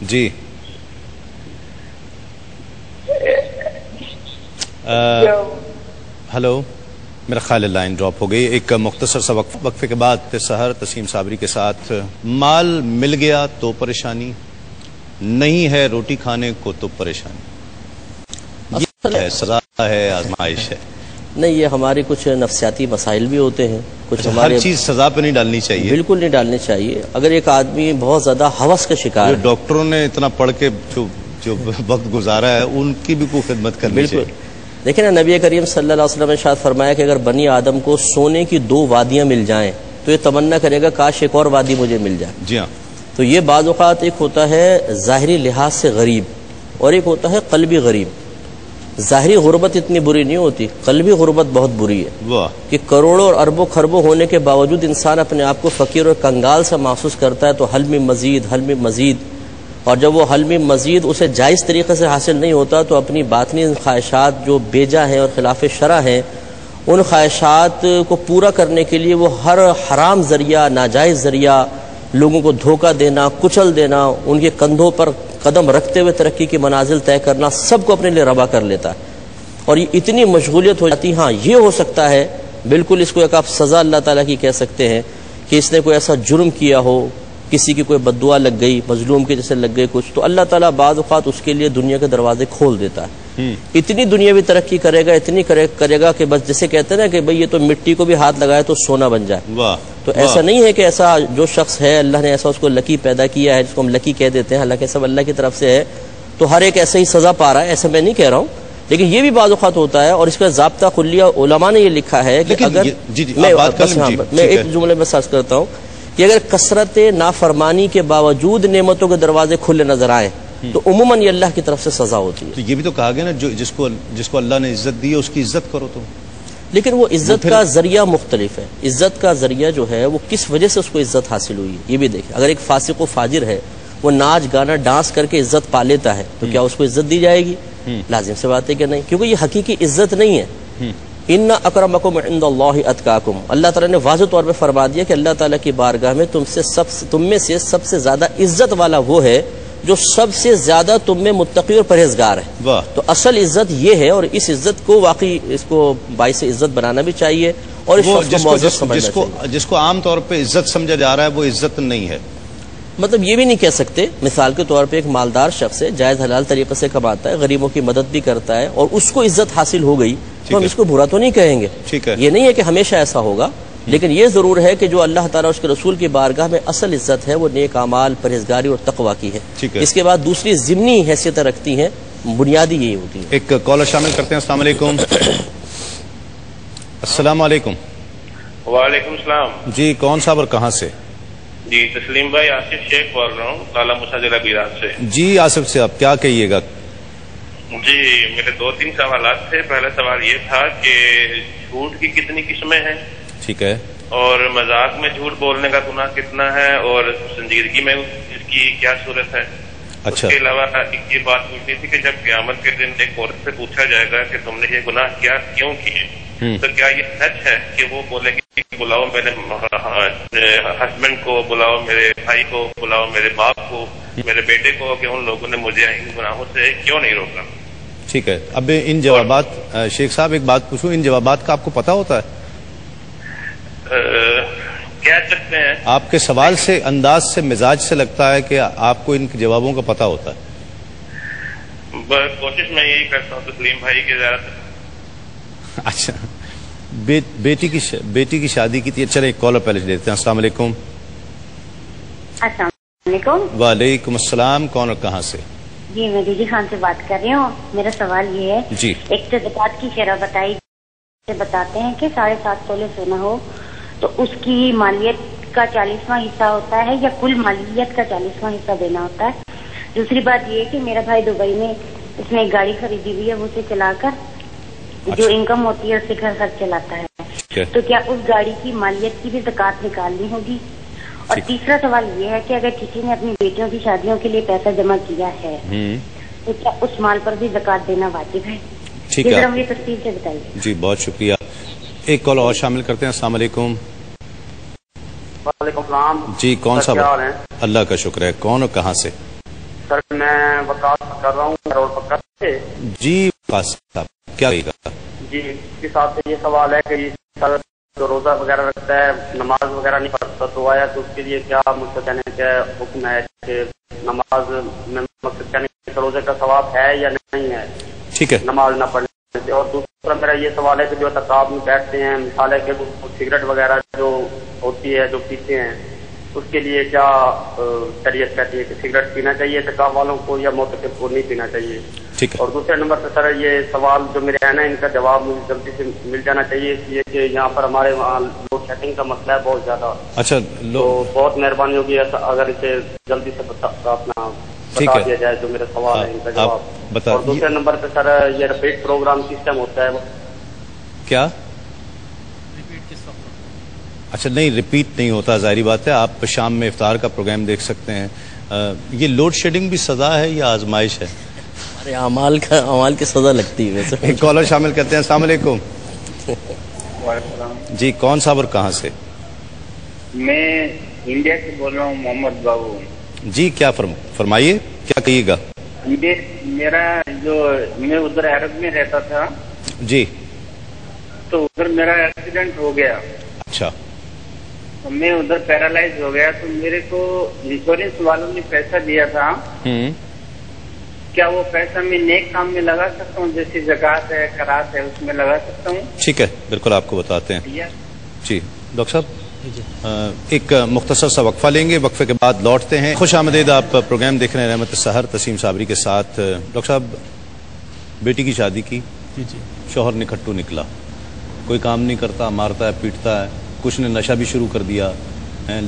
جی ہلو، میرا خیال ہے لائن ڈراپ ہو گئی۔ ایک مختصر سا وقفے کے بعد پھر سحر تسیم صابری کے ساتھ۔ مال مل گیا تو پریشانی نہیں ہے، روٹی کھانے کو تو پریشانی، یہ ہے، سزا ہے، آزمائش ہے۔ نہیں، یہ ہمارے کچھ نفسیاتی مسائل بھی ہوتے ہیں، کچھ ہمارے ہر چیز سزا پہ نہیں ڈالنی چاہیے، بالکل نہیں ڈالنی چاہیے۔ اگر ایک آدمی بہت زیادہ ہوس کا شکار ہے، ڈاکٹروں نے اتنا پڑھ کے جو وقت گزارا ہے ان کی بھی کوئی خدمت کرنی چاہیے۔ بالکل، دیکھیں نا، نبی کریم صلی اللہ علیہ وسلم نے ارشاد فرمایا کہ اگر بنی آدم کو سونے کی 2 وادیاں مل جائیں تو یہ تمنا کرے گا کاش ایک اور وادی مجھے مل جائے۔ جی ہاں، تو یہ بعض اوقات ایک ہوتا ہے ظاہری لحاظ سے غریب، اور ایک ہوتا ہے قلبی غریب۔ ظاہری غربت اتنی بری نہیں ہوتی، قلبی غربت بہت بری ہے، واہ، کہ کروڑوں اور اربوں خربوں ہونے کے باوجود انسان اپنے آپ کو فقیر اور کنگال سے محسوس کرتا ہے، تو حل میں مزید، حل میں مزید۔ اور جب وہ حل میں مزید اسے جائز طریقے سے حاصل نہیں ہوتا تو اپنی باطنی خواہشات جو بیجا ہیں اور خلاف شرع ہیں ان خواہشات کو پورا کرنے کے لیے وہ ہر حرام ذریعہ، ناجائز ذریعہ، لوگوں کو دھوکہ دینا، کچل دینا، ان کے کندھوں پر قدم رکھتے ہوئے ترقی کی منازل طے کرنا، سب کو اپنے لیے روا کر لیتا ہے، اور یہ اتنی مشغولیت ہو جاتی. ہاں یہ ہو سکتا ہے بالکل، اس کو ایک آپ سزا اللہ تعالیٰ کی کہہ سکتے ہیں کہ اس نے کوئی ایسا جرم کیا ہو، کسی کی کوئی بد دعا لگ گئی، مظلوم کے جیسے لگ گئی کچھ، تو اللہ تعالیٰ بعض اوقات اس کے لیے دنیا کے دروازے کھول دیتا ہے. اتنی دنیاوی ترقی کرے گا، اتنی کرے گا کہ بس جیسے کہتے ہیں نا کہ بھئی یہ تو مٹی کو بھی ہاتھ لگائے تو سونا بن جائے. تو ایسا نہیں ہے کہ ایسا جو شخص ہے اللہ نے ایسا اس کو لکی پیدا کیا ہے، جس کو ہم لکی کہہ دیتے ہیں، حالانکہ سب اللہ کی طرف سے ہے، تو ہر ایک ایسے ہی سزا پا رہا ہے، ایسا میں نہیں کہہ رہا ہوں. لیکن یہ بھی بعض اوقات ہوتا ہے، اور اس کا ضابطہ کلیہ علماء نے یہ لکھا ہے کہ اگر میں ایک جملے میں سرچ کرتا ہوں کہ اگر کثرت نافرمانی کے باوجود نعمتوں کے دروازے کھلے نظر آئیں تو عموماً یہ اللہ کی طرف سے سزا ہوتی ہے. تو یہ بھی تو کہا گیا نا جس کو اللہ نے عزت دی ہے اس کی عزت کرو. تو لیکن وہ عزت کا ذریعہ مختلف ہے. عزت کا ذریعہ جو ہے وہ کس وجہ سے اس کو عزت حاصل ہوئی ہے یہ بھی دیکھیں. اگر ایک فاسق و فاجر ہے، وہ ناچ گانا ڈانس کر کے عزت پا لیتا ہے، تو کیا اس کو عزت دی جائے گی؟ لازم سے بات ہے کہ نہیں، کیونکہ یہ حقیقی عزت نہیں ہے. ان اکرمکم عند اللہ اتقاکم، اللہ تعالیٰ نے واضح طور پہ فرما دیا کہ اللہ تعالیٰ کی بارگاہ میں تم میں سے سب سے زیادہ عزت والا وہ ہے جو سب سے زیادہ تم میں متقی اور پرہیزگار ہے. تو اصل عزت یہ ہے، اور اس عزت کو واقعی اس کو باعث عزت بنانا بھی چاہیے، اور جس کو عام طور پہ عزت سمجھا جا رہا ہے وہ عزت نہیں ہے. مطلب یہ بھی نہیں کہہ سکتے. مثال کے طور پہ ایک مالدار شخص ہے، جائز حلال طریقے سے کماتا ہے، غریبوں کی مدد بھی کرتا ہے، اور اس کو عزت حاصل ہو گئی تو ہم اس کو برا تو نہیں کہیں گے. یہ نہیں ہے کہ ہمیشہ ایسا ہوگا، لیکن یہ ضرور ہے کہ جو اللہ تعالیٰ اس کے رسول کی بارگاہ میں اصل عزت ہے وہ نیک اعمال، پرہیزگاری اور تقویٰ کی ہے. اس کے بعد دوسری ضمنی حیثیتیں رکھتی ہیں، بنیادی یہی ہوتی ہے. ایک کالر شامل کرتے ہیں. السلام علیکم. السلام علیکم. وعلیکم السلام. جی کون صاحب اور کہاں سے؟ جی تسلیم بھائی، آصف شیخ بول رہا ہوں، کالا مسا ضلع بیران سے. جی آصف سے آپ کیا کہیے گا؟ جی میرے 2-3 سوالات تھے. پہلا سوال یہ تھا کہ جھوٹ کی کتنی قسمیں ہیں؟ ٹھیک ہے. اور مذاق میں جھوٹ بولنے کا گناہ کتنا ہے، اور سنجیدگی میں اس کی کیا صورت ہے؟ اچھا. اس کے علاوہ یہ بات پوچھنی تھی کہ جب قیامت کے دن ایک عورت سے پوچھا جائے گا کہ تم نے یہ گناہ کیوں کیے، تو کیا یہ سچ ہے کہ وہ بولے گی بلاؤ میرے ہسبینڈ کو، بلاؤ میرے بھائی کو، بلاؤ میرے باپ کو، میرے بیٹے کو، کہ ان لوگوں نے مجھے ان گناہوں سے کیوں نہیں روکا؟ ٹھیک ہے. اب ان جوابات شیخ صاحب ایک بات پوچھوں، ان جوابات کا آپ کو پتہ ہوتا ہے؟ کہہ سکتے ہیں. آپ کے سوال سے، انداز سے، مزاج سے لگتا ہے کہ آپ کو ان جوابوں کا پتہ ہوتا ہے. کوشش میں یہی کرتا ہوں تسلیم بھائی کی زیادہ. اچھا بیٹی کی شادی کی تھی. چلے ایک کالر پہلے لیتے ہیں. السلام علیکم. السلام علیکم. وعلیکم السلام. کون اور کہاں سے؟ جی میں دیجی خان سے بات کر رہی ہوں. میرا سوال یہ ہے، جی ایک تو زکوٰۃ کی شرح بتائی، بتاتے ہیں کہ 7.5 تولے سونا ہو تو اس کی مالیت کا 40واں حصہ ہوتا ہے یا کل مالیت کا 40واں حصہ دینا ہوتا ہے. دوسری بات یہ کہ میرا بھائی دبئی میں اس نے ایک گاڑی خریدی ہوئی ہے، وہ اسے چلا کر جو انکم ہوتی ہے اس سے گھر خرچ چلاتا ہے، تو کیا اس گاڑی کی مالیت کی بھی زکوٰۃ نکالنی ہوگی؟ اور تیسرا سوال یہ ہے کہ اگر کسی نے اپنی بیٹیوں کی شادیوں کے لیے پیسہ جمع کیا ہے تو کیا اس مال پر بھی زکوٰۃ دینا واجب ہے؟ ٹھیک ہے، مجھے تفصیل سے بتائیے. جی بہت شکریہ. ایک کال اور شامل کرتے ہیں. السلام علیکم. وعلیکم السلام. جی کون صاحب؟ اللہ کا شکر ہے. کون اور کہاں سے؟ سر میں وقاص کر رہا ہوں روڈ پکا سے. جی وقاص صاحب کیا کہے گا؟ جی اس کے ساتھ یہ سوال ہے کہ سر جو روزہ وغیرہ رکھتا ہے، نماز وغیرہ نہیں پڑھتا تو آیا تو اس کے لیے کیا مجھ سے کہنے کا حکم ہے کہ نماز میں مقصد کہنے کہ روزے کا ثواب ہے یا نہیں ہے؟ ٹھیک ہے، نماز نہ پڑھنے سے. اور دوسرا میرا یہ سوال ہے کہ جو اعتکاف میں بیٹھتے ہیں، مثال ہے کہ سگریٹ وغیرہ جو ہوتی ہے جو پیتے ہیں، اس کے لیے کیا شریعت کہتی ہے کہ سگریٹ پینا چاہیے اعتکاف والوں کو یا معتکف کو نہیں پینا چاہیے؟ ٹھیک ہے. اور دوسرے نمبر پہ سر یہ سوال جو میرے ہیں نا ان کا جواب مجھے جلدی سے مل جانا چاہیے، اس لیے کہ یہاں پر ہمارے وہاں لوڈ شیڈنگ کا مسئلہ ہے بہت زیادہ. اچھا تو بہت مہربانی ہوگی اگر اسے جلدی سے اپنا بتا دیا جائے جو میرا سوال ہے ان کا جواب. اور دوسرے نمبر پہ سر یہ ریپیٹ پروگرام سسٹم ہوتا ہے کیا؟ اچھا نہیں ریپیٹ نہیں ہوتا، ظاہری بات ہے. آپ شام میں افطار کا پروگرام دیکھ سکتے ہیں، یہ لوڈ شیڈنگ بھی سزا ہے یا آزمائش ہے؟ ارے اعمال کی سزا لگتی ہے ویسے. ایک کالر شامل کرتے ہیں. السلام علیکم. جی کون صاحب اور کہاں سے؟ میں انڈیا سے بول رہا ہوں، محمد بابو. جی کیا فرمائیے، کیا کہیے گا؟ میرا میں ادھر عرب میں رہتا تھا جی، تو ادھر میرا ایکسیڈنٹ ہو گیا. اچھا. میں ادھر پیرالائز ہو گیا، تو میرے کو انشورنس والوں نے پیسہ دیا تھا. کیا وہ پیسہ میں نیک کام میں لگا سکتا ہوں، جیسے زکوٰۃ ہے، خیرات ہے، اس میں لگا سکتا ہوں؟ ٹھیک ہے، بالکل آپ کو بتاتے ہیں. جی ڈاکٹر صاحب ایک مختصر سا وقفہ لیں گے، وقفے کے بعد لوٹتے ہیں. خوش آمدید، آپ پروگرام دیکھ رہے ہیں رحمت سحر تسلیم صابری کے ساتھ. ڈاکٹر صاحب بیٹی کی شادی کی، شوہر نکھٹو نکلا، کوئی کام نہیں کرتا، مارتا ہے، پیٹتا ہے، کچھ نے نشہ بھی شروع کر دیا،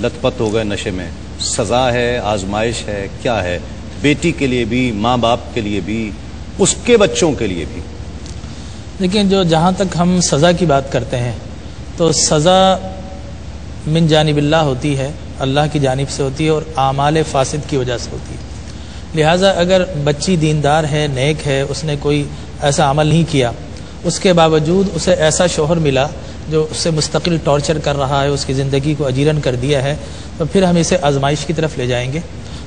لت پت ہو گئے نشے میں. سزا ہے، آزمائش ہے، کیا ہے؟ بیٹی کے لیے بھی، ماں باپ کے لیے بھی، اس کے بچوں کے لیے بھی. لیکن جہاں تک ہم سزا کی بات کرتے ہیں تو سزا من جانب اللہ ہوتی ہے، اللہ کی جانب سے ہوتی ہے، اور اعمال فاسد کی وجہ سے ہوتی ہے. لہٰذا اگر بچی دیندار ہے، نیک ہے، اس نے کوئی ایسا عمل نہیں کیا، اس کے باوجود اسے ایسا شوہر ملا جو اس سے مستقل ٹارچر کر رہا ہے، اس کی زندگی کو اجیرن کر دیا ہے، تو پھر ہم اسے آزمائش کی طرف لے جائیں گے.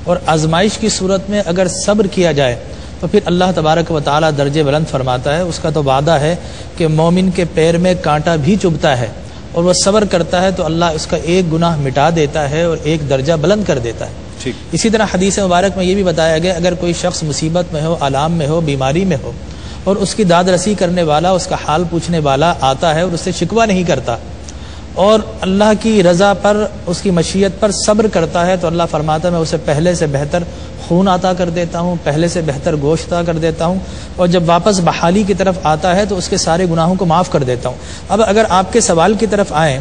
اور آزمائش کی صورت میں اگر صبر کیا جائے تو پھر اللہ تبارک و تعالیٰ درجے بلند فرماتا ہے. اس کا تو وعدہ ہے کہ مومن کے پیر میں کانٹا بھی چبھتا ہے اور وہ صبر کرتا ہے تو اللہ اس کا ایک گناہ مٹا دیتا ہے اور ایک درجہ بلند کر دیتا ہے. اسی طرح حدیث مبارک میں یہ بھی بتایا گیا، اگر کوئی شخص مصیبت میں ہو، آلام میں ہو، بیماری میں ہو، اور اس کی داد رسی کرنے والا، اس کا حال پوچھنے والا آتا ہے اور اس سے شکوہ نہیں کرتا اور اللہ کی رضا پر، اس کی مشیت پر صبر کرتا ہے، تو اللہ فرماتا ہے میں اسے پہلے سے بہتر خون عطا کر دیتا ہوں، پہلے سے بہتر گوشت عطا کر دیتا ہوں، اور جب واپس بحالی کی طرف آتا ہے تو اس کے سارے گناہوں کو معاف کر دیتا ہوں. اب اگر آپ کے سوال کی طرف آئیں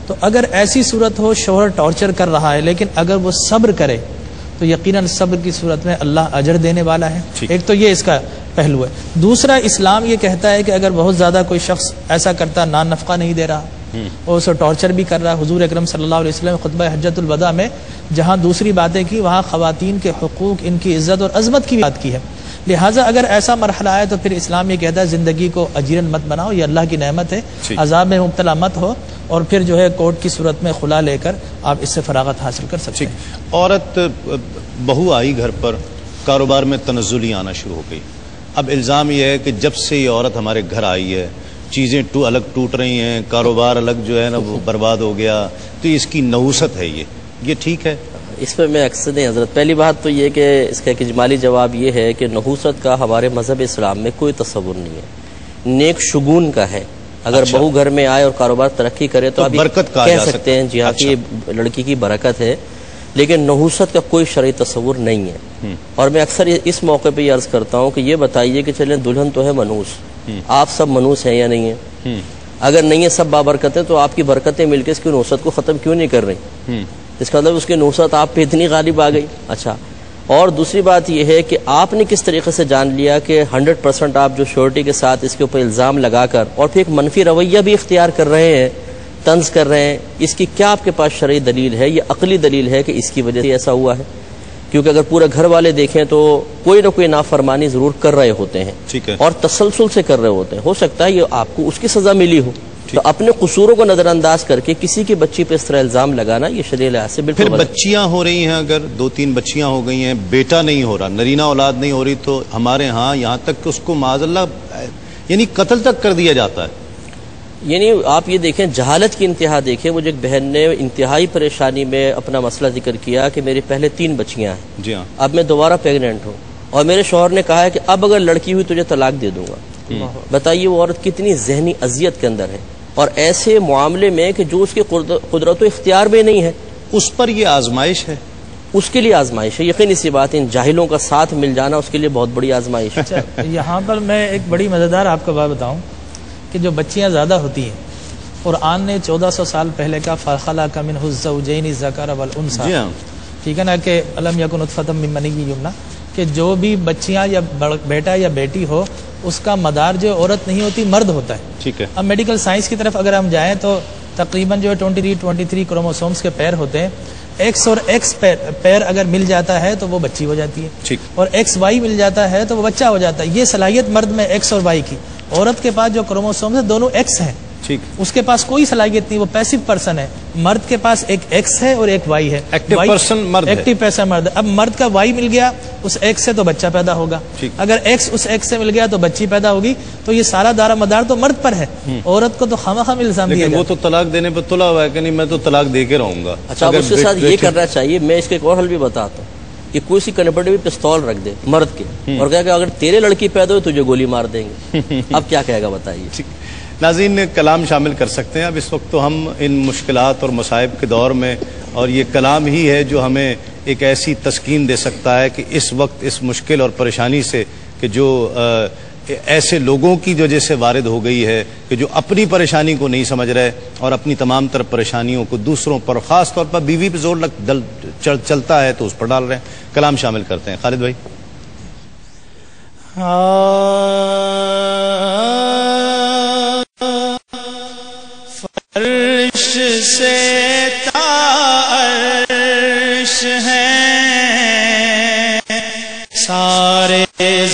تو اگر ایسی صورت ہو شوہر ٹارچر کر رہا ہے لیکن اگر وہ صبر کرے تو یقیناً صبر کی صورت میں اللہ اجر دینے والا ہے. ایک تو یہ اس کا پہلو ہے. دوسرا، اسلام یہ کہتا ہے کہ اگر بہت زیادہ کوئی شخص ایسا کرتا، نان نفقہ نہیں دے رہا اور اسے ٹارچر بھی کر رہا ہے، حضور اکرم صلی اللہ علیہ وسلم خطبہ حجۃ الوداع میں جہاں دوسری باتیں کی وہاں خواتین کے حقوق، ان کی عزت اور عظمت کی بات کی ہے. لہٰذا اگر ایسا مرحلہ آئے تو پھر اسلام یہ کہتا ہے زندگی کو اجیرن مت بناؤ، یہ اللہ کی نعمت ہے، عذاب میں مبتلا مت ہو، اور پھر جو ہے کورٹ کی صورت میں خلا لے کر آپ اس سے فراغت حاصل کر سکتے ہیں. عورت بہو آئی گھر پر، کاروبار میں تنزلی آنا شروع ہو گئی. اب الزام یہ ہے کہ جب سے یہ عورت ہمارے گھر آئی ہے چیزیں الگ ٹوٹ رہی ہیں، کاروبار الگ جو ہے نا وہ برباد ہو گیا، تو اس کی نحوست ہے. یہ ٹھیک ہے؟ اس پہ میں اکثر نہیں حضرت. پہلی بات تو یہ کہ اس کا ایک اجمالی جواب یہ ہے کہ نحوست کا ہمارے مذہب اسلام میں کوئی تصور نہیں ہے، نیک شگون کا ہے. اگر بہو گھر میں آئے اور کاروبار ترقی کرے تو آپ کہہ سکتے ہیں جی ہاں کہ یہ لڑکی کی برکت ہے، لیکن نحوست کا کوئی شرعی تصور نہیں ہے. اور میں اکثر اس موقع پہ یہ عرض کرتا ہوں کہ یہ بتائیے کہ چلیں دلہن تو ہے منوس، آپ سب منوس ہیں یا نہیں ہیں؟ اگر نہیں ہے سب بابرکت ہیں تو آپ کی برکتیں مل کے اس کی نحوست کو ختم کیوں نہیں کر رہی؟ اس کا مطلب اس کی نحوست آپ پہ اتنی غالب آ گئی. اچھا، اور دوسری بات یہ ہے کہ آپ نے کس طریقے سے جان لیا کہ 100% آپ جو شورٹی کے ساتھ اس کے اوپر الزام لگا کر اور پھر ایک منفی رویہ بھی اختیار کر رہے ہیں، طنز کر رہے ہیں، اس کی کیا آپ کے پاس شرعی دلیل ہے؟ یہ عقلی دلیل ہے کہ اس کی وجہ سے ایسا ہوا ہے؟ کیونکہ اگر پورے گھر والے دیکھیں تو کوئی نہ کوئی نافرمانی ضرور کر رہے ہوتے ہیں اور تسلسل سے کر رہے ہوتے ہیں. ہو سکتا ہے یہ آپ کو اس کی سزا ملی ہو، تو اپنے قصوروں کو نظر انداز کر کے کسی کی بچی پہ اس طرح الزام لگانا یہ شرعی لحاظ سے بالکل. پھر بچیاں ہو رہی ہیں، اگر 2-3 بچیاں ہو گئی ہیں، بیٹا نہیں ہو رہا، نرینہ اولاد نہیں ہو رہی، تو ہمارے ہاں یہاں تک کہ اس کو معاذ اللہ یعنی قتل تک کر دیا جاتا ہے. یعنی آپ یہ دیکھیں جہالت کی انتہا دیکھیں. مجھے ایک بہن نے انتہائی پریشانی میں اپنا مسئلہ ذکر کیا کہ میری پہلے 3 بچیاں ہیں، جی ہاں، اب میں دوبارہ پیگننٹ ہوں اور میرے شوہر نے کہا ہے کہ اب اگر لڑکی ہوئی تجھے طلاق دے دوں گا. بتائیے وہ عورت کتنی ذہنی اذیت کے اندر ہے، اور ایسے معاملے میں کہ جو اس کی قدرت و اختیار میں نہیں ہے. اس پر یہ آزمائش ہے، اس کے لیے آزمائش ہے. یقینی سی بات، ان جاہلوں کا ساتھ مل جانا اس کے لیے بہت بڑی آزمائش ہے. یہاں پر میں ایک بڑی مزیدار آپ کو بات بتاؤں کہ جو بچیاں زیادہ ہوتی ہیں، قرآن نے 1400 سال پہلے کا فَخَلَقَ مِنْهُ الزَّوْجَيْنِ الذَّكَرَ وَالْأُنثَى، ٹھیک ہے نا، کہ أَلَمْ يَكُنْ نُطْفَةً مِّن مَّنِيٍّ يُمْنَىٰ، کہ جو بھی بچیاں یا بیٹا یا بیٹی ہو اس کا مدار جو عورت نہیں ہوتی مرد ہوتا ہے. ٹھیک ہے. اب میڈیکل سائنس کی طرف اگر ہم جائیں تو تقریباً جو ہے 23 کروموسومز کے پیر ہوتے ہیں. ایکس اور ایکس پیر اگر مل جاتا ہے تو وہ بچی ہو جاتی ہے، اور ایکس وائی مل جاتا ہے تو وہ بچہ ہو جاتا ہے. یہ صلاحیت مرد میں ایکس اور وائی کی. عورت کے پاس جو کروموسوم ہے دونوں ایکس ہیں، اس کے پاس کوئی صلاحیت نہیں، وہ پیسو پرسن ہے. مرد کے پاس ایک ایکس ہے اور ایک وائی ہے. ایکٹیو پرسن مرد. اب مرد کا وائی مل گیا اس ایکس سے تو بچہ پیدا ہوگا، اگر ایکس اس ایکس سے مل گیا تو بچی پیدا ہوگی. تو یہ سارا دارا مدار تو مرد پر ہے، عورت کو تو خواہ الزام دیا. وہ تو طلاق دینے پر تلا ہوا ہے کہ نہیں میں تو طلاق دے کے رہوں گا. اچھا اب اس کے ساتھ یہ کرنا چاہیے. میں اس کے ایک اور حل بھی بتاتا ہوں کہ کوئی سی کنپٹی بھی پستول رکھ دے مرد کے اور کہا کہ اگر تیرے لڑکی پیدا ہوئی تجھے گولی مار دیں گے. اب کیا کہے گا بتائیے. ناظرین کلام شامل کر سکتے ہیں. اب اس وقت تو ہم ان مشکلات اور مصائب کے دور میں، اور یہ کلام ہی ہے جو ہمیں ایک ایسی تسکین دے سکتا ہے کہ اس وقت اس مشکل اور پریشانی سے کہ جو ایسے لوگوں کی جو جیسے وارد ہو گئی ہے کہ جو اپنی پریشانی کو نہیں سمجھ رہے اور اپنی تمام تر پریشانیوں کو دوسروں پر، خاص طور پر بیوی پہ زور چلتا ہے تو اس پر ڈال رہے ہیں. کلام شامل کرتے ہیں خالد بھائی. فرش سے تا عرش ہیں سارے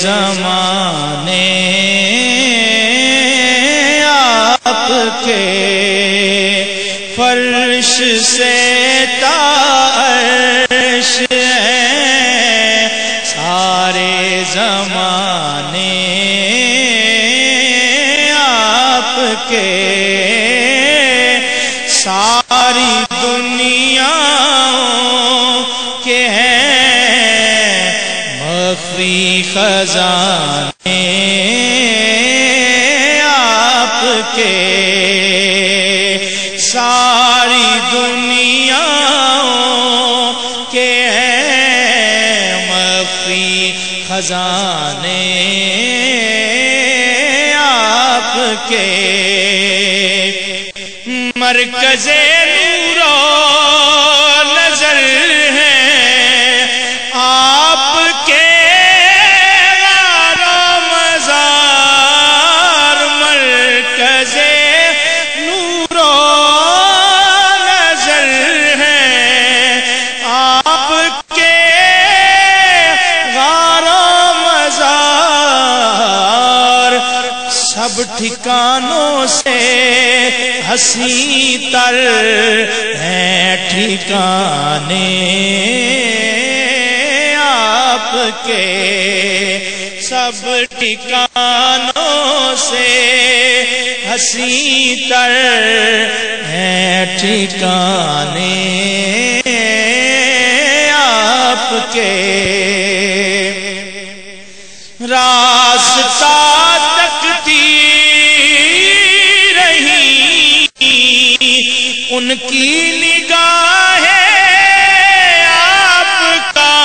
زمانے آپ کے. فرش سے تا عرش ہیں سارے زمانے آپ کے. ساری دنیا کے ہیں مخفی خزانے آپ کے. ساری دنیا کے ہیں مخفی خزانے آپ کے. مرکز نور و نظر ہیں آپ کے غار و مزار. مرکز نور و نظر ہیں آپ کے غار و مزار. سب ٹھکانوں سے ہنسی تر ہیں ٹھکانے آپ کے. سب ٹھکانوں سے ہنسی تر ہیں ٹھکانے آپ کے. راستہ تکتی ان کی نگاہ ہے آپ کا.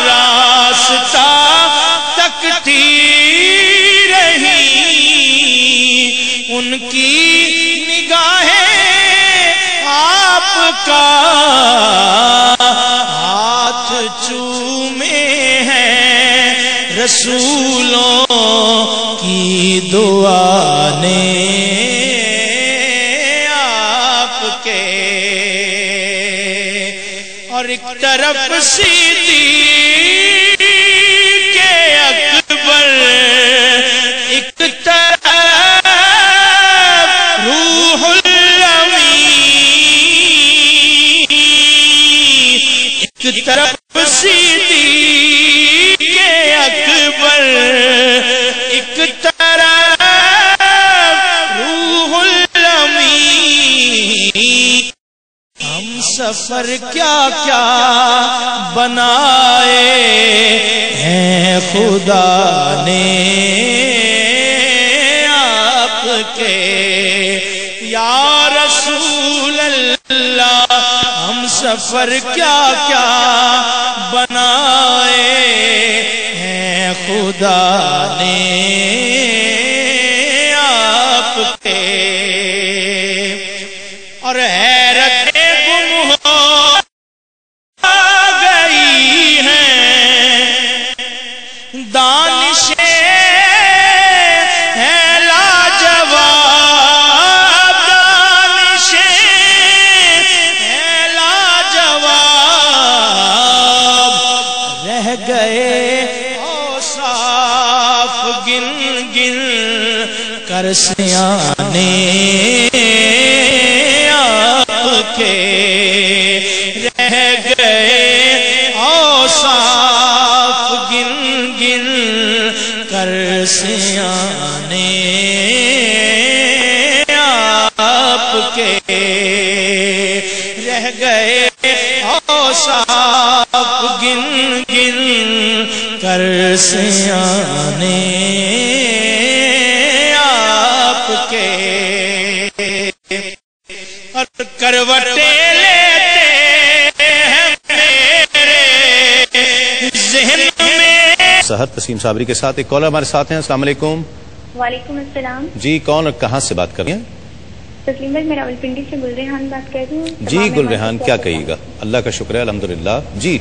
راستہ تکتی رہی ان کی نگاہ ہے آپ کا. ہاتھ چومے ہیں رسولوں کی دعا نے اور ایک طرف صدیق کے اکبر، ایک طرف روح الامین، ایک طرف صدیق کے اکبر، ایک طرف روح الامین. ہم سفر کیا کیا بنائے ہیں خدا نے آپ کے. یا رسول اللہ ہم سفر کیا کیا بنائے ہیں خدا نے آپ کے. اور حیرت گم ہو گئی ہے دانش ہے لاجواب، دانش ہے لاجواب. گن گن کر سیانے آپ کے رہ گئے اوصاف گن گن کر سیانے آپ کے رہ گئے اوصاف گن گن کر سیانے آپ کے اور کروٹیں لیتے ہیں میرے ذہن میں. سحر تسلیم صابری کے ساتھ ایک کالر ہمارے ساتھ ہیں. السلام علیکم. وعلیکم السلام. جی کون اور کہاں سے بات کر رہے ہیں؟ تسلیم بھائی میں راولپنڈی سے گل ریحان بات کر رہی ہوں. جی گل ریحان کیا کہیے گا؟ اللہ کا شکر ہے الحمدللہ. جی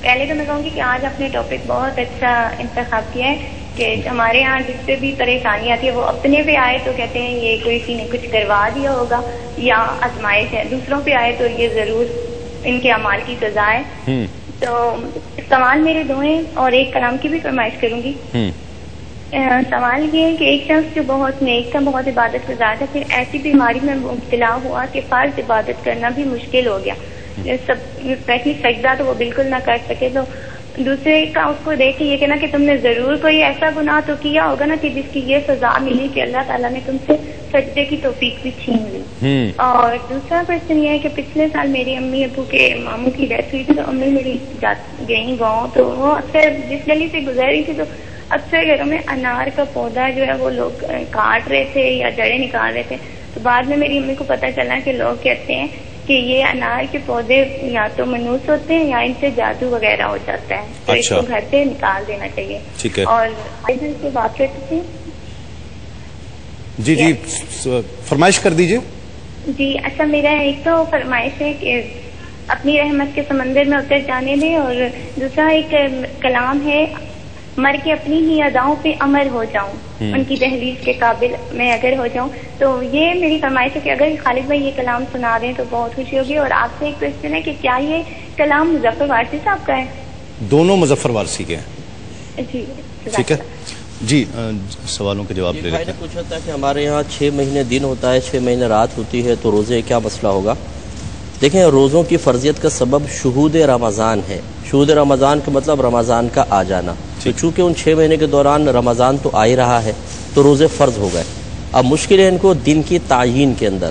پہلے تو میں کہوں گی کہ آج آپ نے ٹاپک بہت اچھا انتخاب کیا ہے کہ ہمارے ہاں جس پہ بھی پریشانی آتی ہے وہ اپنے پہ آئے تو کہتے ہیں یہ کوئی کسی نے کچھ کروا دیا ہوگا یا آزمائش ہے، دوسروں پہ آئے تو یہ ضرور ان کے اعمال کی سزا ہے. تو سوال میرے دو ہیں اور ایک کلام کی بھی فرمائش کروں گی. سوال یہ ہے کہ ایک شخص جو بہت نیک تھا، بہت عبادت گزار تھا، پھر ایسی بیماری میں مبتلا ہوا کہ فرض عبادت کرنا بھی مشکل ہو گیا. سجدہ تو وہ بالکل نہ کر سکے، تو دوسرے کا اس کو دیکھ کے یہ کہنا کہ تم نے ضرور کوئی ایسا گناہ تو کیا ہوگا نا کہ جس کی یہ سزا ملی کہ اللہ تعالیٰ نے تم سے سجدے کی توفیق بھی چھین لی. اور دوسرا کوشچن یہ ہے کہ پچھلے سال میری امی ابو کے ماموں کی ڈیتھ ہوئی تھی، تو امی میری گئیں گاؤں، تو وہ اکثر جس گلی سے گزر رہی تھی تو اکثر گھروں میں انار کا پودا جو ہے وہ لوگ کاٹ رہے تھے یا جڑیں نکال رہے تھے. تو بعد میں میری امی کو پتہ چلا کہ لوگ کہتے ہیں کہ یہ انار کے پودے یا تو منحوس ہوتے ہیں یا ان سے جادو وغیرہ ہو جاتا ہے، تو اس کو گھر سے نکال دینا چاہیے. اور سے بات کرتے تھے. جی جی فرمائش کر دیجئے. جی اچھا، میرا ایک تو فرمائش ہے کہ اپنی رحمت کے سمندر میں اتر جانے دیں، اور دوسرا ایک کلام ہے مر کے اپنی ہی اداؤں پہ امر ہو جاؤں، ان کی دہلیز کے قابل میں اگر ہو جاؤں. تو یہ میری فرمائش ہے کہ اگر خالد بھائی یہ کلام سنا دیں تو بہت خوشی ہوگی. اور آپ سے ایک کوشچن ہے کہ کیا یہ کلام مظفر وارثی صاحب کا ہے؟ دونوں مظفر وارثی کے ہیں. جی ٹھیک ہے. جی سوالوں کے جواب لے لیتے ہیں. پوچھا تھا کہ ہمارے یہاں 6 مہینے دن ہوتا ہے، 6 مہینے رات ہوتی ہے، تو روزے کیا مسئلہ ہوگا؟ دیکھیں، روزوں کی فرضیت کا سبب شہود رمضان ہے. شہود رمضان کا مطلب رمضان کا آ جانا. تو چونکہ ان 6 مہینے کے دوران رمضان تو آ ہی رہا ہے تو روزے فرض ہو گئے. اب مشکل ہے ان کو دن کی تعیین کے اندر.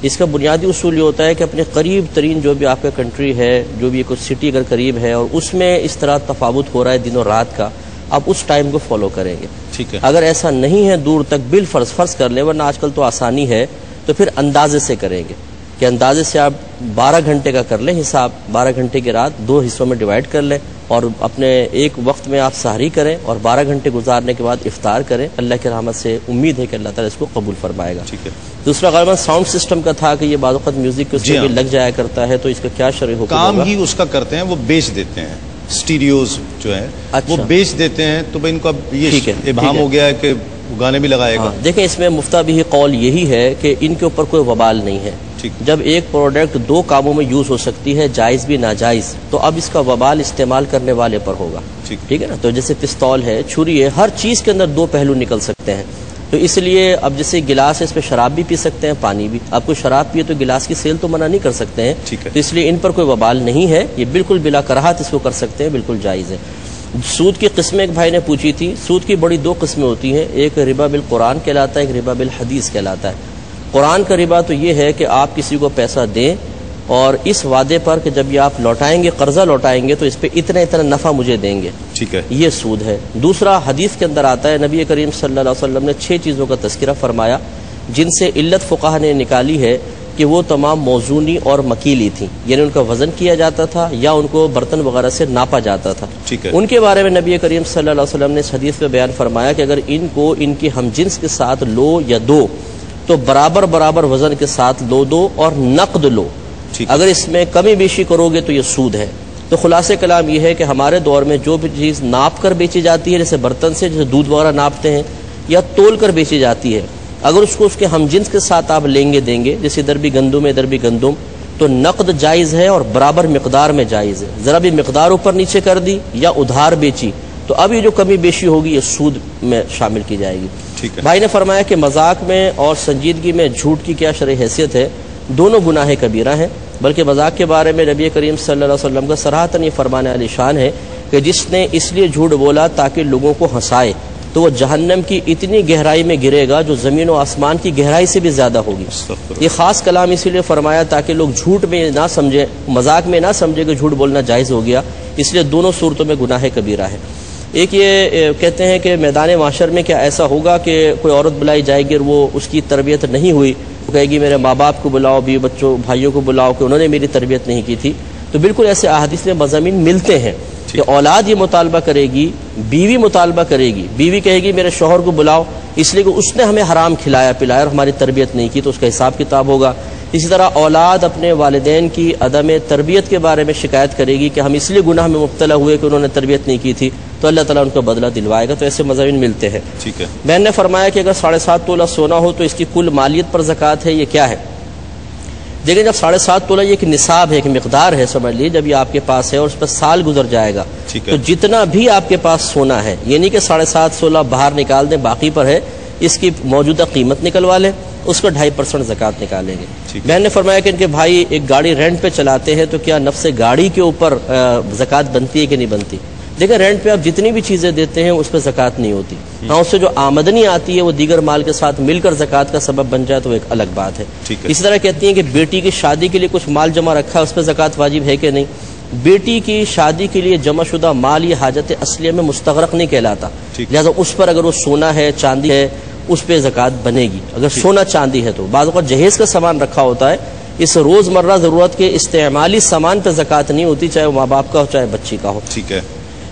اس کا بنیادی اصول یہ ہوتا ہے کہ اپنے قریب ترین جو بھی آپ کا کنٹری ہے، جو بھی کچھ سٹی اگر قریب ہے اور اس میں اس طرح تفاوت ہو رہا ہے دن اور رات کا، آپ اس ٹائم کو فالو کریں گے. ٹھیک ہے. اگر ایسا نہیں ہے دور تک بالفرض کر لیں، ورنہ آج کل تو آسانی ہے، تو پھر اندازے سے کریں گے کہ اندازے سے آپ 12 گھنٹے کا کر لیں حساب، 12 گھنٹے کی رات 2 حصوں میں ڈیوائڈ کر لیں اور اپنے ایک وقت میں آپ سحری کریں اور 12 گھنٹے گزارنے کے بعد افطار کریں. اللہ کی رحمت سے امید ہے کہ اللہ تعالیٰ اس کو قبول فرمائے گا. ٹھیک ہے. دوسرا غالباً ساؤنڈ سسٹم کا تھا کہ یہ بعض اوقات میوزک کے اس میں لگ جایا کرتا ہے، تو اس کا کیا شرعی حکم ہوگا؟ کام ہی اس کا کرتے ہیں، وہ بیچ دیتے ہیں اسٹیریوز جو ہیں وہ بیچ دیتے ہیں. تو ان کا یہ ابہام ہو گیا ہے کہ گانے بھی لگائے گا. دیکھیں، اس میں مفتہ بھی قول یہی ہے کہ ان کے اوپر کوئی وبال نہیں ہے. جب ایک پروڈکٹ 2 کاموں میں یوز ہو سکتی ہے، جائز بھی ناجائز، تو اب اس کا وبال استعمال کرنے والے پر ہوگا. ٹھیک ہے نا. تو جیسے پستول ہے، چھری ہے، ہر چیز کے اندر 2 پہلو نکل سکتے ہیں. تو اس لیے اب جیسے گلاس ہے، اس میں شراب بھی پی سکتے ہیں، پانی بھی. آپ کو شراب پیے تو گلاس کی سیل تو منع نہیں کر سکتے ہیں. تو اس لیے ان پر کوئی وبال نہیں ہے، یہ بالکل بلا کراہت اس کو کر سکتے ہیں، بالکل جائز ہے. سود کی قسمیں ایک بھائی نے پوچھی تھی. سود کی بڑی 2 قسمیں ہوتی ہیں، ایک ربا بالقرآن کہلاتا ہے، ایک ربا بالحدیث کہلاتا ہے. قرآن کا ربا تو یہ ہے کہ آپ کسی کو پیسہ دیں اور اس وعدے پر کہ جب یہ آپ لوٹائیں گے، قرضہ لوٹائیں گے، تو اس پہ اتنا نفع مجھے دیں گے. ٹھیک ہے. یہ سود ہے. دوسرا حدیث کے اندر آتا ہے، نبی کریم صلی اللہ علیہ وسلم نے 6 چیزوں کا تذکرہ فرمایا جن سے علت فقہ نے نکالی ہے کہ وہ تمام موزونی اور مکیلی تھیں، یعنی ان کا وزن کیا جاتا تھا یا ان کو برتن وغیرہ سے ناپا جاتا تھا. ان کے بارے میں نبی کریم صلی اللہ علیہ وسلم نے اس حدیث میں بیان فرمایا کہ اگر ان کو ان کی ہم جنس کے ساتھ لو یا دو تو برابر وزن کے ساتھ لو دو اور نقد لو. اگر اس میں کمی بیشی کرو گے تو یہ سود ہے. تو خلاصہ کلام یہ ہے کہ ہمارے دور میں جو بھی چیز ناپ کر بیچی جاتی ہے، جیسے برتن سے جیسے دودھ وغیرہ ناپتے ہیں، یا تول کر بیچی جاتی ہے، اگر اس کو اس کے ہم جنس کے ساتھ آپ لیں گے دیں گے، جیسے ادھر بھی گندم ہے ادھر بھی گندم، تو نقد جائز ہے اور برابر مقدار میں جائز ہے. ذرا بھی مقدار اوپر نیچے کر دی یا ادھار بیچی تو اب یہ جو کمی بیشی ہوگی یہ سود میں شامل کی جائے گی۔ بھائی نے فرمایا کہ مذاق میں اور سنجیدگی میں جھوٹ کی کیا شرعی حیثیت ہے؟ دونوں گناہ کبیرہ ہیں، بلکہ مذاق کے بارے میں نبی کریم صلی اللہ علیہ وسلم کا صراحتاً یہ فرمان علی شان ہے کہ جس نے اس لیے جھوٹ بولا تاکہ لوگوں کو ہنسائے تو وہ جہنم کی اتنی گہرائی میں گرے گا جو زمین و آسمان کی گہرائی سے بھی زیادہ ہوگی۔ یہ خاص کلام اسی لیے فرمایا تاکہ لوگ جھوٹ میں نہ سمجھیں، مذاق میں نہ سمجھے کہ جھوٹ بولنا جائز ہو گیا، اس لیے دونوں صورتوں میں گناہ کبیرہ ہے۔ ایک یہ کہتے ہیں کہ میدان معاشر میں کیا ایسا ہوگا کہ کوئی عورت بلائی جائے گی اور وہ اس کی تربیت نہیں ہوئی، وہ کہے گی میرے ماں باپ کو بلاؤ، بیوی بچوں بھائیوں کو بلاؤ کہ انہوں نے میری تربیت نہیں کی تھی؟ تو بالکل ایسے احادیث میں مضامین ملتے ہیں کہ اولاد یہ مطالبہ کرے گی، بیوی مطالبہ کرے گی، بیوی کہے گی میرے شوہر کو بلاؤ اس لیے کہ اس نے ہمیں حرام کھلایا پلایا اور ہماری تربیت نہیں کی، تو اس کا حساب کتاب ہوگا۔ اسی طرح اولاد اپنے والدین کی عدم تربیت کے بارے میں شکایت کرے گی کہ ہم اس لیے گناہ میں مبتلا ہوئے کہ انہوں نے تربیت نہیں کی تھی، تو اللہ تعالیٰ ان کا بدلہ دلوائے گا۔ تو ایسے مضامین ملتے ہیں۔ بہن نے فرمایا کہ اگر 7.5 تولہ سونا ہو تو اس کی کل مالیت پر زکوٰۃ ہے، یہ کیا ہے؟ دیکھیں جب 7.5 تولہ یہ ایک نصاب ہے، ایک مقدار ہے، سمجھ لیجیے جب یہ آپ کے پاس ہے اور اس پر سال گزر جائے گا تو جتنا بھی آپ کے پاس سونا ہے، یہ نہیں کہ 7.5 تولہ باہر نکال دیں باقی پر ہے، اس کی موجودہ قیمت نکلوا لیں، اس کا 2.5% زکوٰۃ نکالیں گے۔ بہن نے فرمایا کہ ان کے بھائی ایک گاڑی رینٹ پہ چلاتے ہیں تو کیا نفس گاڑی کے اوپر زکوٰۃ بنتی ہے کہ نہیں بنتی؟ دیکھیں رینٹ پہ آپ جتنی بھی چیزیں دیتے ہیں اس پہ زکوٰۃ نہیں ہوتی، ہاں اس سے جو آمدنی آتی ہے وہ دیگر مال کے ساتھ مل کر زکوٰۃ کا سبب بن جائے تو ایک الگ بات ہے۔ اسی طرح کہتی ہیں کہ بیٹی کی شادی کے لیے کچھ مال جمع رکھا ہے، اس پہ زکوٰۃ واجب ہے کہ نہیں؟ بیٹی کی شادی کے لیے جمع شدہ مال یہ حاجت اصلیہ میں مستغرق نہیں کہلاتا، لہٰذا اس پر اگر وہ سونا ہے چاندی ہے اس پہ زکوٰۃ بنے گی۔ اگر سونا چاندی ہے تو بعض اوقات جہیز کا سامان رکھا ہوتا ہے، اس روزمرہ ضرورت کے استعمالی سامان پہ زکوٰۃ نہیں ہوتی، چاہے وہ ماں باپ کا ہو چاہے بچی کا ہو۔